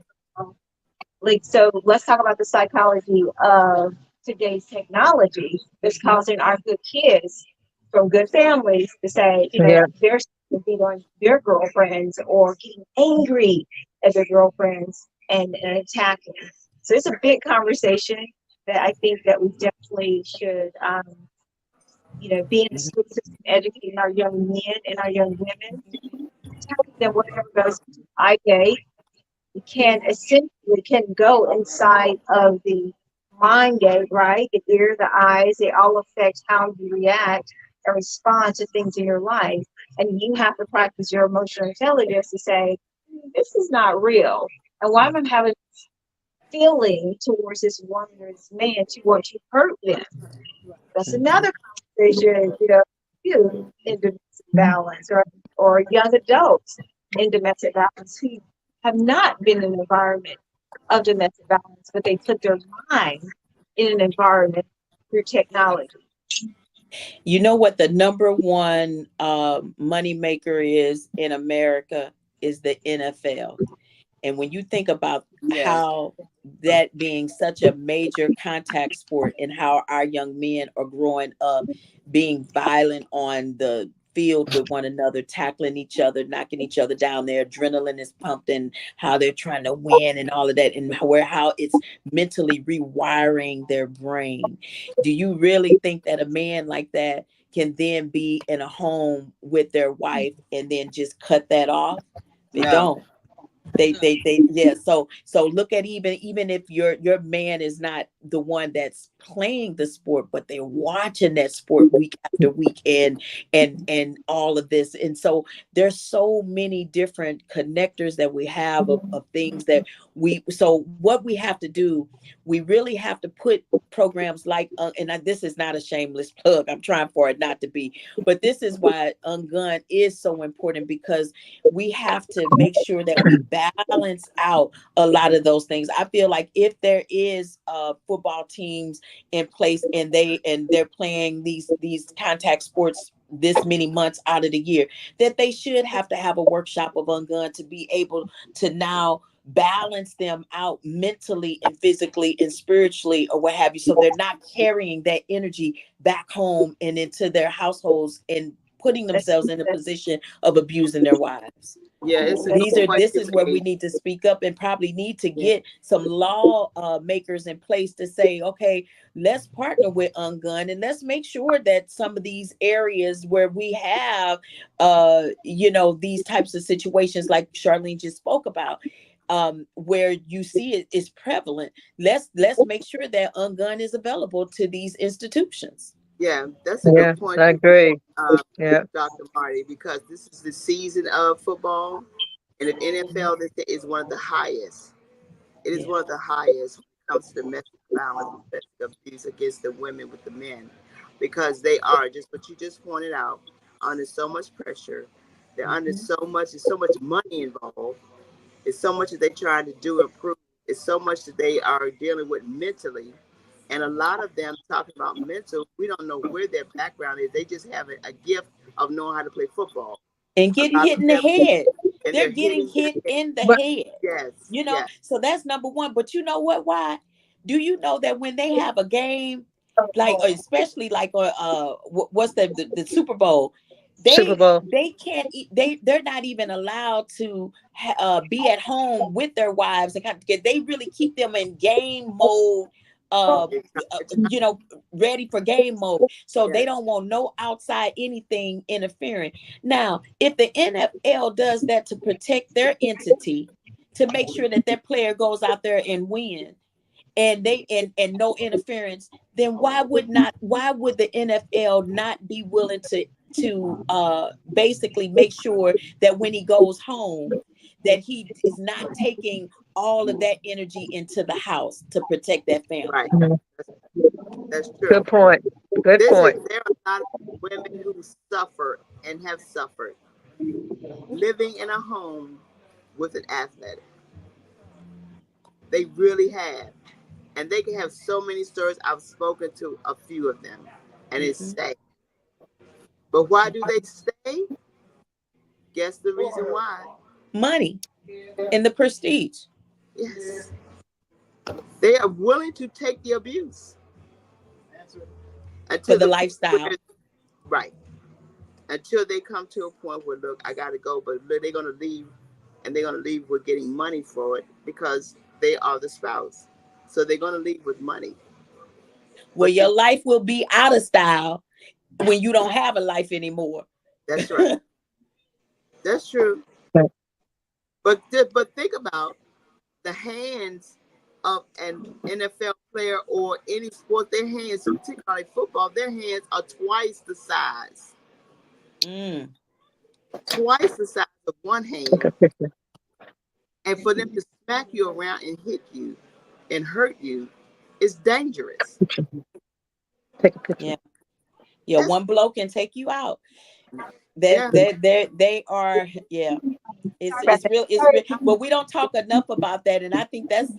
Like, so let's talk about the psychology of today's technology that's causing our good kids from good families to say, Yeah. they're being on their girlfriends or getting angry at their girlfriends and attacking. So it's a big conversation that I think that we definitely should, be in the school system, educating our young men and our young women, telling them whatever goes into eye gate can essentially can go inside of the mind gate, right? The ear, the eyes, they all affect how you react and respond to things in your life. And you have to practice your emotional intelligence to say, this is not real. And why am I having feeling towards this woman or this man to want to hurt them? That's another. they should, youth in domestic violence, or young adults in domestic violence who have not been in an environment of domestic violence, but they put their mind in an environment through technology. You know what the number one money maker is in America is the NFL. And when you think about Yes. how that being such a major contact sport and how our young men are growing up being violent on the field with one another, tackling each other, knocking each other down, their adrenaline is pumped and how they're trying to win and all of that, and how it's mentally rewiring their brain. Do you really think that a man like that can then be in a home with their wife and then just cut that off? They No. don't. Yeah. So look at, even if your man is not the one that's playing the sport, but they're watching that sport week after week, and all of this. And so there's so many different connectors that we have of things that so what we have to do, we really have to put programs like this is not a shameless plug, I'm trying for it not to be, but this is why Ungun is so important, because we have to make sure that we balance out a lot of those things. I feel like if there is football teams in place and they're playing these contact sports this many months out of the year, that they should have to have a workshop of Ungun to be able to now balance them out mentally and physically and spiritually, or what have you, so they're not carrying that energy back home and into their households and putting That's, themselves in a that's, position of abusing their wives. Yeah, it's a that's good point This you is where we made. need to speak up, and probably need to Yeah. get some law makers in place to say, okay, let's partner with Ungun and let's make sure that some of these areas where we have these types of situations like Charlene just spoke about, where you see it is prevalent, let's make sure that Ungun is available to these institutions. Yeah, that's a Yeah, good point I you made, agree. Yeah. Dr. Marty, because this is the season of football, and the NFL is one of the highest. It is Yeah. one of the highest when it comes to domestic violence, domestic abuse against the women with the men, because they are just what you just pointed out, under so much pressure. They're under Mhm. so much money involved. It's so much that they're trying to do and prove. It's so much that they are dealing with mentally. And a lot of them talking about mental, we don't know where their background is. They just have a gift of knowing how to play football. And A getting lot hit of in the them, head. and They're they're getting hitting hit their head. in the But head. Yes, yes, So that's number one. But you know what? Why? Do you know that when they have a game, like especially like what's the Super Bowl, Super Bowl. they can't they're not even allowed to be at home with their wives, and they really keep them in game mode, uh, it's uh, time. you know, ready for game mode. So they Yes, don't want no outside anything interfering. Now, if the NFL does that to protect their entity, to make sure that their player goes out there and win, and and no interference, then why would the NFL not be willing to basically make sure that when he goes home, that he is not taking all of that energy into the house to protect that right. family? Mhm. That's, that's true. Good point. Good point. There are a lot of women who suffer and have suffered living in a home with an athlete. They really have. And they can have so many stories. I've spoken to a few of them, and it's Mhm. sad. But why do they stay? Guess the reason why. Money and the prestige Yes. They are willing to take the abuse for until the the point lifestyle. where, right, until they come to a point where, look, I got to go, but look, they're going to leave, and they're going to leave with getting money for it because they are the spouse. So they're going to leave with money. Where But your life will be out of style when you don't have a life anymore. that's right. That's true. But think about the hands of an NFL player or any sport. Their hands, particularly football, their hands are Mm. twice the size of one Take a hand. picture. And for them to smack you around and hit you and hurt you is dangerous. Picture. Take a picture. Yeah. Yeah, Yes. one blow can take you out. Yeah. They are, yeah. It's real, it's real. But we don't talk enough about that, and I think that's,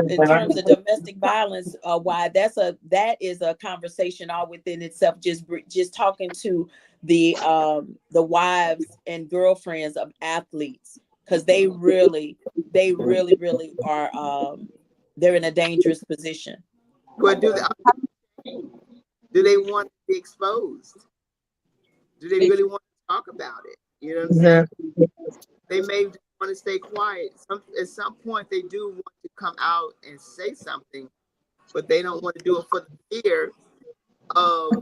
in terms of domestic violence, why that is a conversation all within itself. Just talking to the wives and girlfriends of athletes, because they really are, they're in a dangerous position. But do they want to be exposed? Do they really want to talk about it? You know what I'm saying? Yeah. They may just want to stay quiet. At some point, they do want to come out and say something, but they don't want to do it for the fear of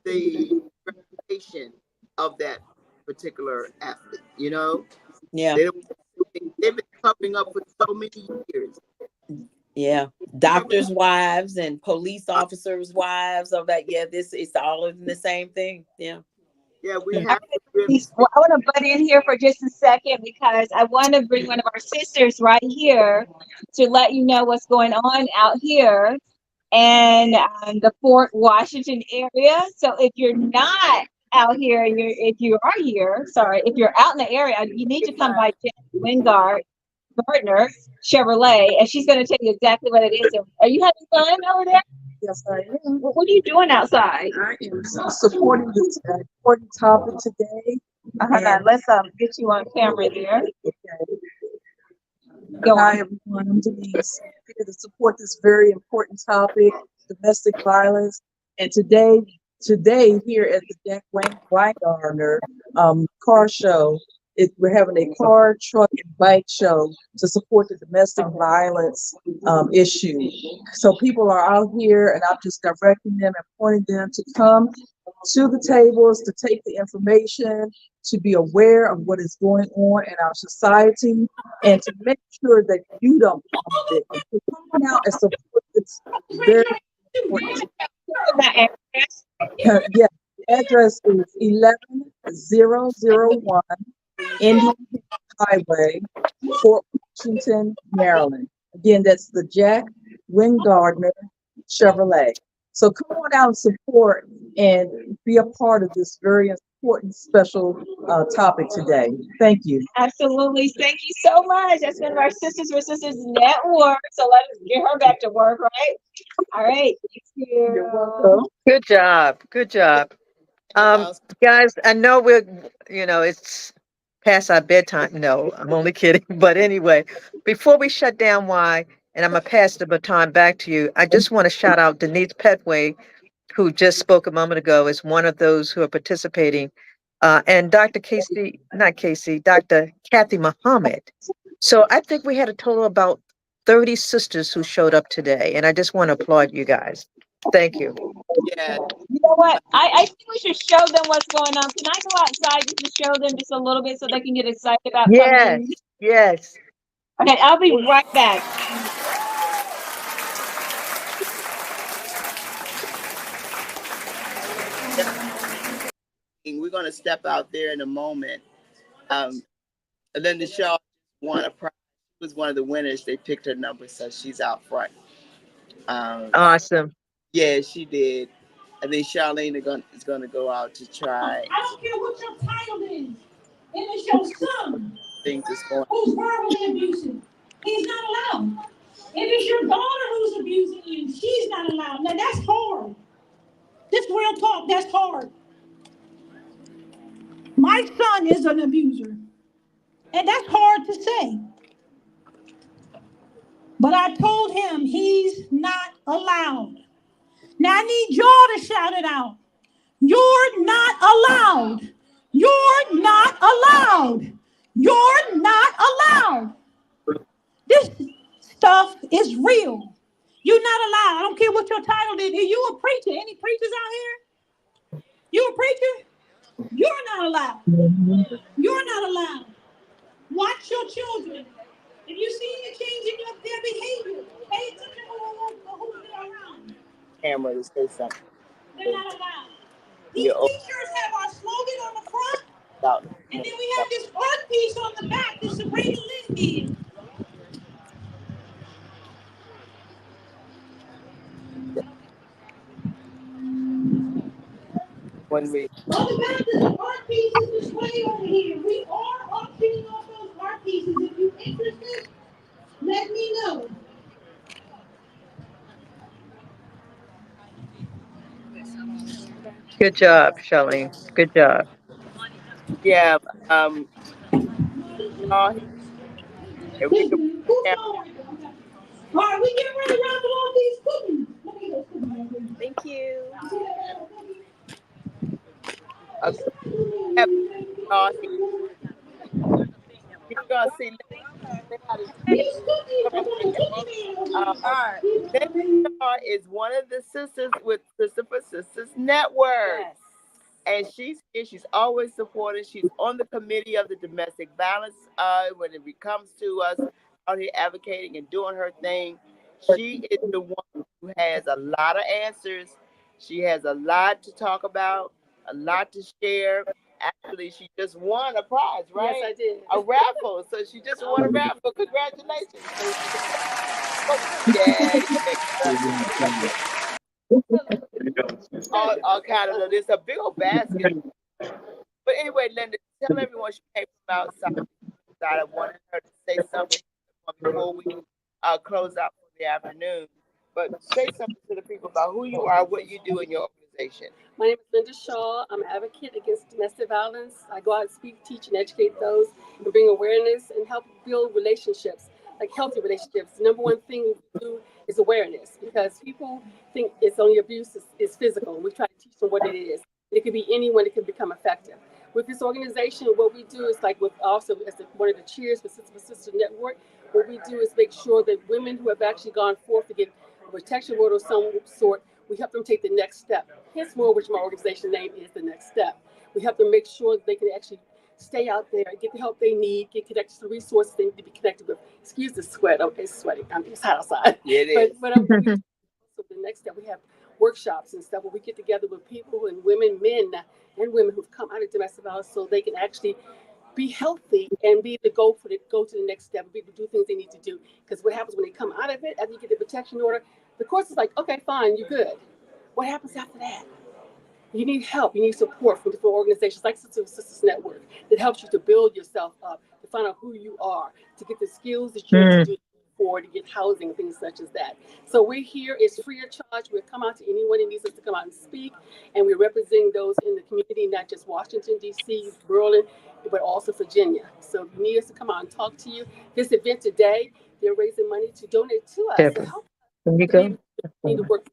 the reputation of that particular athlete. You know, Yeah, they don't. They've been covering up for so many years. yeah. Covering Doctors' wives and police up. officers' wives of that. Yeah, this it's all in the same thing. Yeah. Yeah, we Hmm. have to really Well, speak. I want to butt in here for just a second because I want to bring one of our sisters right here to let you know what's going on out here and the Fort Washington area. So if you're not out here, if you are here, sorry, if you're out in the area, you need to come by Jen Wingard Gardner Chevrolet, and she's going to tell you exactly what it is. So are you having fun over there? Yes, I am. What are you doing outside? I am supporting this important topic today. And Let's get you on camera there. okay. Go Hi, on. everyone. I'm Denise. I'm here to support this very important topic, domestic violence. And today here at the Jack Weingartner car show, we're having a car, truck, and bike show to support the domestic violence issue. So people are out here, and I'm just directing them and pointing them to come to the tables to take the information, to be aware of what is going on in our society, and to make sure that you don't become a victim. So come out and support this very important. That Yeah, the address is 11001 Indian Highway, Fort Washington, Maryland. Again, that's the Jack Wingardner Chevrolet. So come on out and support and be a part of this very important special topic today. Thank you. Absolutely. Thank you so much. That's one of our Sisters for Sisters Network. So let us get her back to work, right? All right. Thank You're you. welcome. Good job. Good job. Um, Else. guys, I know it's past our bedtime. No, I'm only kidding. But anyway, before we shut down, and I'm gonna pass the baton back to you. I just want to shout out Denise Petway, who just spoke a moment ago, is one of those who are participating, and Dr. Casey, not Casey, Dr. Kathy Muhammad. So I think we had a total of about 30 sisters who showed up today, and I just want to applaud you guys. Thank you. Yeah. You know what? I think we should show them what's going on. Can I go outside just to show them just a little bit so they can get excited about coming Yes, in? yes. Okay, I'll be right back. We're gonna step out there in a moment. Um, and then the show won a prize. She was one of the winners. They picked her number, so she's out front. Um, Awesome. yeah, she did. I think Charlene is gonna go out to try. I don't care what your title is, and it's your son. Things is going. Who's verbally abusing? He's not allowed. If it's your daughter who's abusing you, she's not allowed. Now that's hard. This real talk. That's hard. My son is an abuser, and that's hard to say. But I told him he's not allowed. Now I need y'all to shout it out. You're not allowed. You're not allowed. You're not allowed. This stuff is real. You're not allowed. I don't care what your title is. Are you a preacher? Any preachers out here? You a preacher? You're not allowed. You're not allowed. Watch your children. If you see any change in their behavior, pay attention to who they're around. Camera to say something. They're not allowed. These t-shirts have our slogan on the front, and then we have this art piece on the back that Sabrina Lynn did. when we Well, the fact is, art pieces displayed over here. We are auctioning off those art pieces. If you're interested, let me know. Good job, Charlene. Good job. yeah, um, y'all, if we could, Who's going? All right, we get ready to raffle off these cookies. Let me get those cookies right there. Thank you. You see that bag of cookies? okay, have y'all, you're gonna see. Say hi to These cookies come are on, for the Linda. cookie man over here. Linda Shaw is one of the sisters with Christopher Sisters Network. And she's here. She's always supported. She's on the committee of the domestic violence when it comes to us out here advocating and doing her thing. She is the one who has a lot of answers. She has a lot to talk about, a lot to share. Actually, she just won a prize, right? Yes, I did. A raffle. So she just won a raffle. Congratulations. So yeah, yeah, congratulations. All kind of. There's a big old basket. But anyway, Linda, tell everyone she came from outside. I wanted her to say something before we close out for the afternoon. But say something to the people about who you are, what you do in your organization. My name is Linda Shaw. I'm an advocate against domestic violence. I go out and speak, teach, and educate those and bring awareness and help build relationships, like healthy relationships. The number one thing we do is awareness because people think it's only abuse is physical. And we try to teach them what it is. It could be anyone that can become effective. With this organization, what we do is like with also as one of the cheers for Sister Network, what we do is make sure that women who have actually gone forth to get a protection order of some sort, we help them take the next step. Hence more, which my organization name is the next step. We help them make sure that they can actually stay out there, get the help they need, get connected to the resources they need to be connected with. Excuse the sweat. Okay, it's sweating. It's hot outside. Yeah, it But is. we so the next step we have workshops and stuff where we get together with people and women, men and women who've come out of domestic violence so they can actually be healthy and be the go to the next step and be able to do things they need to do. Because what happens when they come out of it, after you get the protection order, the course is like, okay, fine, you're good. What happens after that? You need help. You need support from different organizations like Sisters Network that helps you to build yourself up, to find out who you are, to get the skills that you need to Mm, do for to get housing, things such as that. So we're here. It's free of charge. We'll come out to anyone that needs us to come out and speak, and we're representing those in the community, not just Washington D.C., Maryland, but also Virginia. So if you need us to come out and talk to you, this event today, they're raising money to donate to us to Deborah, help can you to be able go? to continue to work.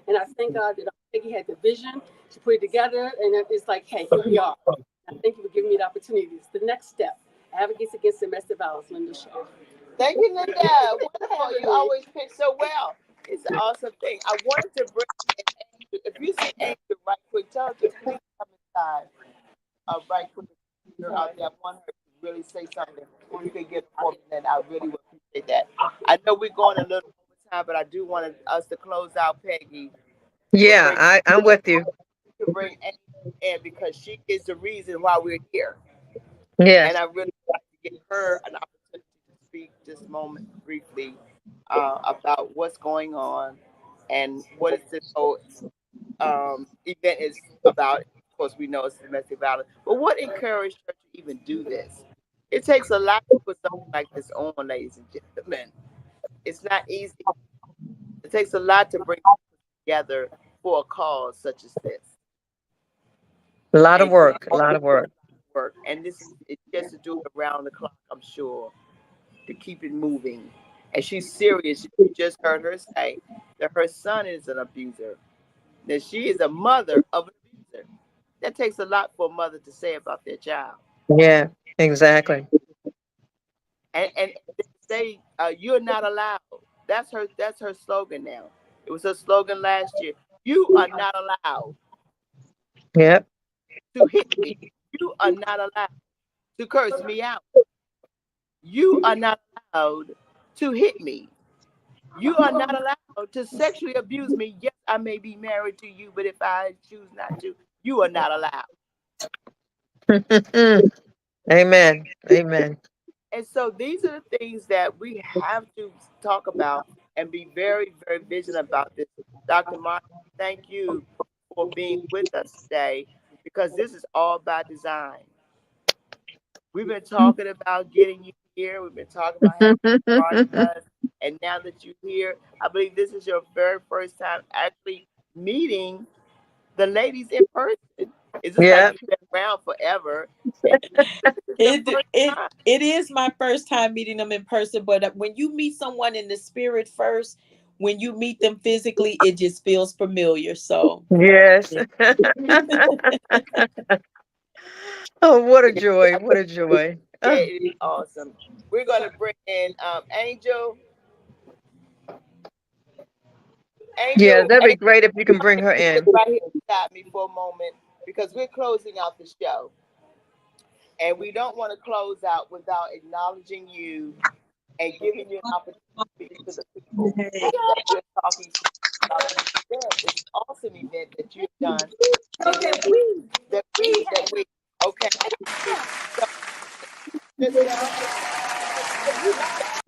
And I thank God that Peggy had the vision to put it together. And it's like, hey, here we are. I thank you for giving me the opportunity. It's the next step. Advocates Against Domestic Violence, Linda Shaw. Thank you, Linda. Wonderful. You always pick so well. It's an awesome thing. I wanted to bring in Angel. If you see Angel right quick, tell her to please come inside right quick. You're out there. I want her to really say something. If you could get it for me, then I really would appreciate that. I know we're going a little over time, but I do want us to close out Peggy to Yeah, bring I'm with you. Angel in because she is the reason why we're here. And Yes. I really like to give her an opportunity to speak this moment briefly about what's going on and what is this whole event is about. Of course, we know it's domestic violence, but what encouraged her to even do this? It takes a lot to put something like this on, ladies and gentlemen. It's not easy. It takes a lot to bring people together for a cause such as this, A lot of and she work. A lot of work. work. And this is it's just to do it around the clock, I'm sure, to keep it moving. And she's serious. You just heard her say that her son is an abuser, that she is a mother of an abuser. That takes a lot for a mother to say about their child. Yeah, exactly. And they say you're not allowed. That's her slogan now. It was her slogan last year. You are not allowed Yep. to hit me. You are not allowed to curse me out. You are not allowed to hit me. You are not allowed to sexually abuse me. Yes, I may be married to you, but if I choose not to, you are not allowed. Amen. Amen. And so these are the things that we have to talk about and be very, very vigilant about this. Dr. Martin, thank you for being with us today because this is all by design. We've been talking about getting you here. We've been talking about having you part of us. And now that you're here, I believe this is your very first time actually meeting the ladies in person. It's just like Yeah. you've been around forever. And this is your It first it time. it is my first time meeting them in person, but when you meet someone in the spirit first, when you meet them physically, it just feels familiar. So, Yes. yeah. Oh, what a Yeah, joy. What a joy. yeah, it is awesome. We're going to bring in Angel. Yeah, Angel, that'd be Angel, great if you can bring her sit in. right here beside me for a moment because we're closing out the show. And we don't want to close out without acknowledging you and giving you an opportunity to speak to the people that we're talking to about this event, this awesome event that you've done, and that we okay. So Miss Val,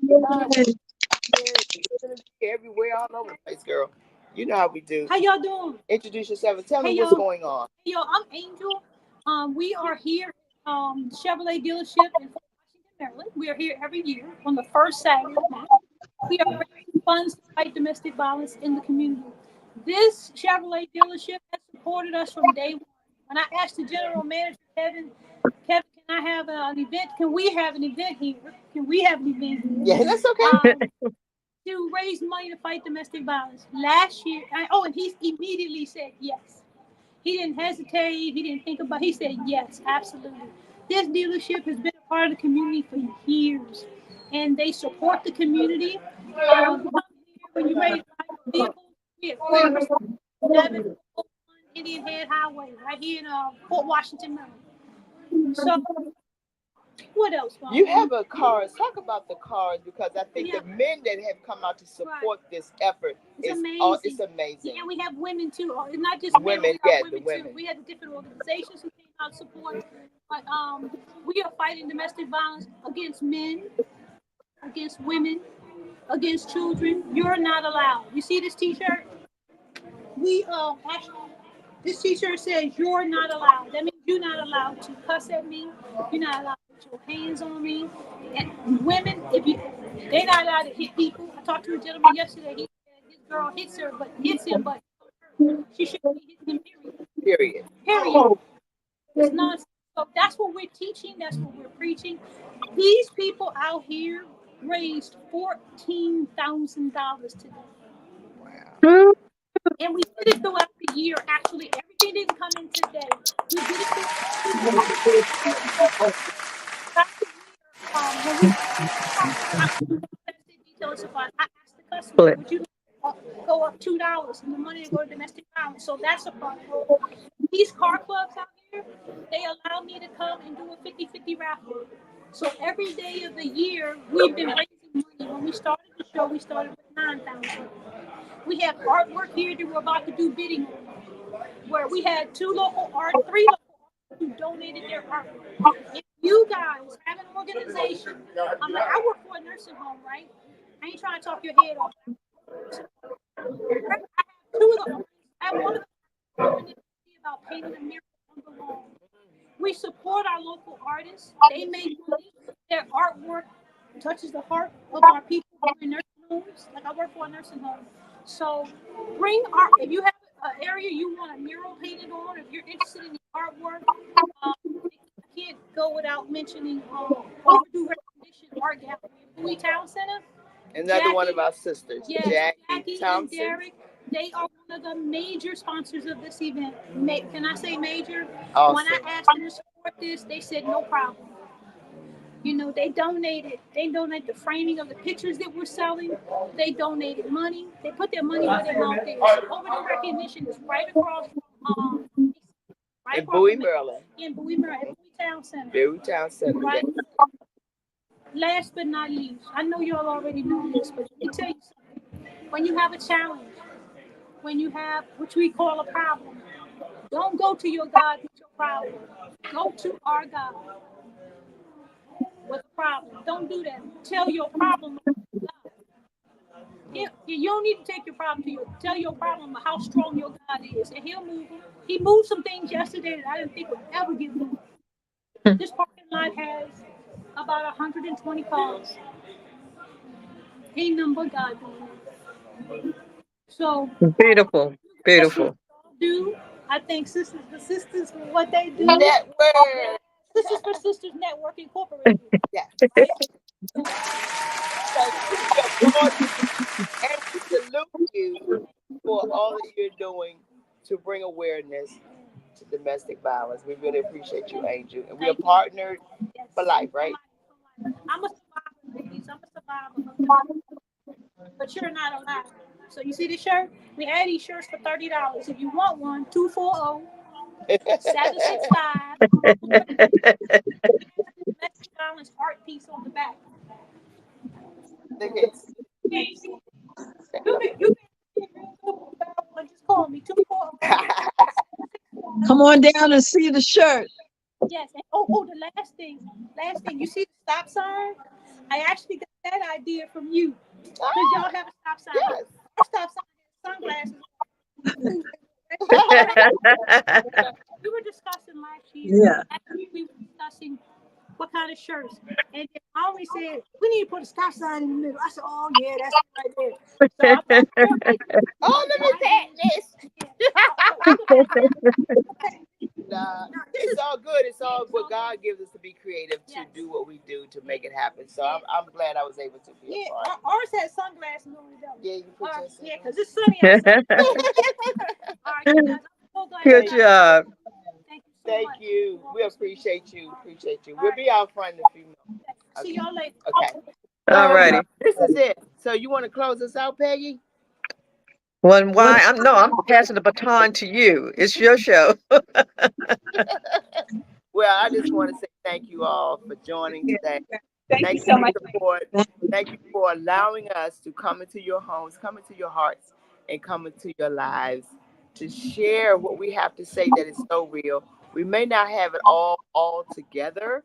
you live here, everywhere, all over the place, girl. You know how we do. How y'all doing? Introduce yourself and tell me Hey what's y'all. going on. Hey y'all. I'm Angel. We are here, Chevrolet dealership in Fort Washington, Maryland. We are here every year on the first Saturday of the month. We are raising funds to fight domestic violence in the community. This Chevrolet dealership has supported us from day one. When I asked the general manager, Kevin, can I have an event? Can we have an event here? Can we have an event here? Yeah, that's okay. To raise money to fight domestic violence. Last year, and he immediately said yes. He didn't hesitate. He didn't think about it. He said yes, absolutely. This dealership has been a part of the community for years, and they support the community. When you're ready to buy your vehicle, we at 407 Indian Head Highway, right here in Fort Washington, Maryland. So, what else, You Mom? have a cars. Talk about the cars because I think Yeah. the men that have come out to support this effort It's it's amazing. amazing. Yeah, we have women too. It's not just men, Women, we have yeah, the women too. women. We have the different organizations who came out to support. But we are fighting domestic violence against men, against women, against children. You're not allowed. You see this T-shirt? We actually, this T-shirt says you're not allowed. That means you're not allowed to cuss at me. You're not allowed to put your hands on me. And women, if you, they're not allowed to hit people. I talked to a gentleman yesterday. He said his girl hits him, but she shouldn't be hitting him. Period. Period. It's nonsense. So that's what we're teaching. That's what we're preaching. These people out here raised $14,000 today. And we did it throughout the year. Actually, everything didn't come in today. We did it throughout the year. Throughout the year, when we detail supplies, I asked the customer, Split. would you go up $2 and the money to go to domestic violence? So that's a part. These car clubs out here, they allow me to come and do a 50-50 raffle. So every day of the year, we've been raising money. When we started the show, we started with 9,000. We have artwork here that we're about to do bidding on, where we had three local artists who donated their artwork. If you guys have an organization, I work for a nursing home, right? I ain't trying to talk your head off. I have two of the owners. I have one of the owners about painting a mural on the wall. We support our local artists. They make money. Their artwork touches the heart of our people who are in nursing homes. Like I work for a nursing home. So bring art. If you have an area you want a mural painted on, if you're interested in the artwork, um, I can't go without mentioning Overdue Recognition Art Gallery in Bowie Town Center. Another one Jackie, of our sisters, yes, Jackie Jackie and Thompson. Derek, they are one of the major sponsors of this event. Can I say major? When I Awesome. asked them to support this, they said no problem. They donated. They donated the framing of the pictures that we're selling. They donated money. They put their money where their mouth is. So Overdue Recognition is right across from right In across Bowie, from Maryland. in Bowie, Maryland, Bowie Town Center. Bowie Town Center. Right. Last but not least, I know you all already know this, but let me tell you something. When you have a challenge, when you have what we call a problem, don't go to your God with your problem. Go to our God with a problem. Don't do that. Tell your problem to God. You don't need to take your problem to tell your problem how strong your God is, and He'll move them. He moved some things yesterday that I didn't think would ever get moved. This parking lot has about 120 cars. Ain't nothing but God doing it. So Beautiful, that's what beautiful. we all do. I think sisters for what they do. Network. Sisters for Sisters Network Incorporated. Yes. Right? So we applaud you and we salute you for all that you're doing to bring awareness to domestic violence. We really appreciate you, Angel. And we are Thank you. partnered Yes. for life, For right? life. For life. I'm a survivor, ladies. I'm a survivor of domestic, but you're not alive. So you see this shirt? We had these shirts for $30. If you want one, 240-765. Domestic violence art piece on the back. They can't see Can't see it. it. You can see it real good when you buy one. Just call me 240. Come on down and see the shirt. Yes. And the last thing. You see the stop sign? I actually got that idea from you because y'all have a stop sign. Yes. Our stop sign has sunglasses. We were discussing last year. Yeah. We were discussing what kind of shirts, and then I always said we need to put a stop sign in the middle. I said, "Oh yeah, that's it right there." So I'm like, Oh, let me say this. yeah. You can have that. Okay. Nah, Now, this it's is all good. It's yeah, all it's what all God gives us to be creative to yes. do what we do to Yeah. make it happen. So Yeah. I'm glad I was able to be Yeah, a part. ours has sunglasses on it though. Yeah, you put your Yeah, sunglasses. because it's sunny outside. All right, you guys, I'm so glad I Good got it. job. Thank you so Thank much. you. You're We welcome. appreciate you. All right. Appreciate you. All We'll right. be out front in a few minutes. See Okay. y'all later. Okay. All righty. This is it. So you want to close us out, Peggy? When What? why I'm passing the baton to you. It's your show. Well, I just want to say thank you all for joining today. Thank you Thank you so for much. your support. Thank you for allowing us to come into your homes, come into your hearts, and come into your lives to share what we have to say that is so real. We may not have it all together,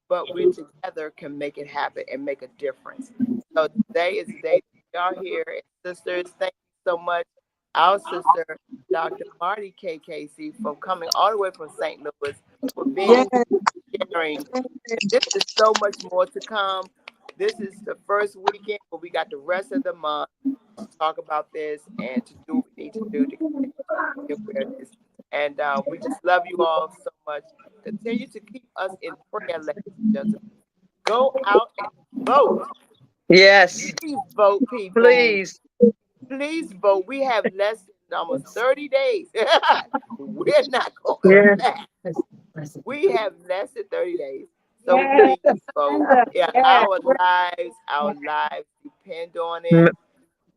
but we together can make it happen and make a difference. So today is the day that we are here. And sisters, thank you so much. Our sister, Dr. Marty KKC, from coming all the way from St. Louis, for Yeah. being sharing. And this is so much more to come. This is the first weekend, but we got the rest of the month to talk about this and to do what we need to do to continue to bring awareness. And we just love you all so much. Continue to keep us in prayer, ladies and gentlemen. Go out and vote. Yes, Please vote, people. please. Please vote. We have less than almost 30 days. We're not going Yeah. back. We have less than 30 days. So Yes, please vote. Amanda. Yeah, Yes. our lives depend on it. M-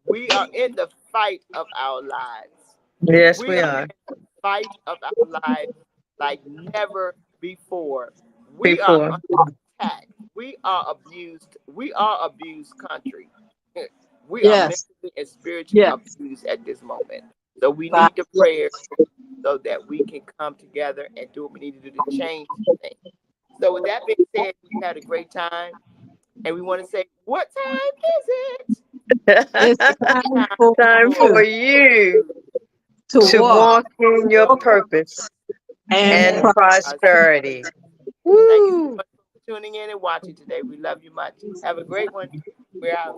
We are in the fight of our lives. Yes, We we are are. in the fight of our lives like never before. We are Before. under attack. We are abused. We are abused country. We are Yes. mentally and spiritually Yes. abused at this moment. So we Bye. need the prayers so that we can come together and do what we need to do to change things. So with that being said, we had a great time, and we want to say, what time is it? It's It's time time for Time for for you you you to to to walk walk walk in in your your purpose and and and prosperity. prosperity. Thank you so Woo! much for tuning in and watching today. We love you much. Have a great one. We're out.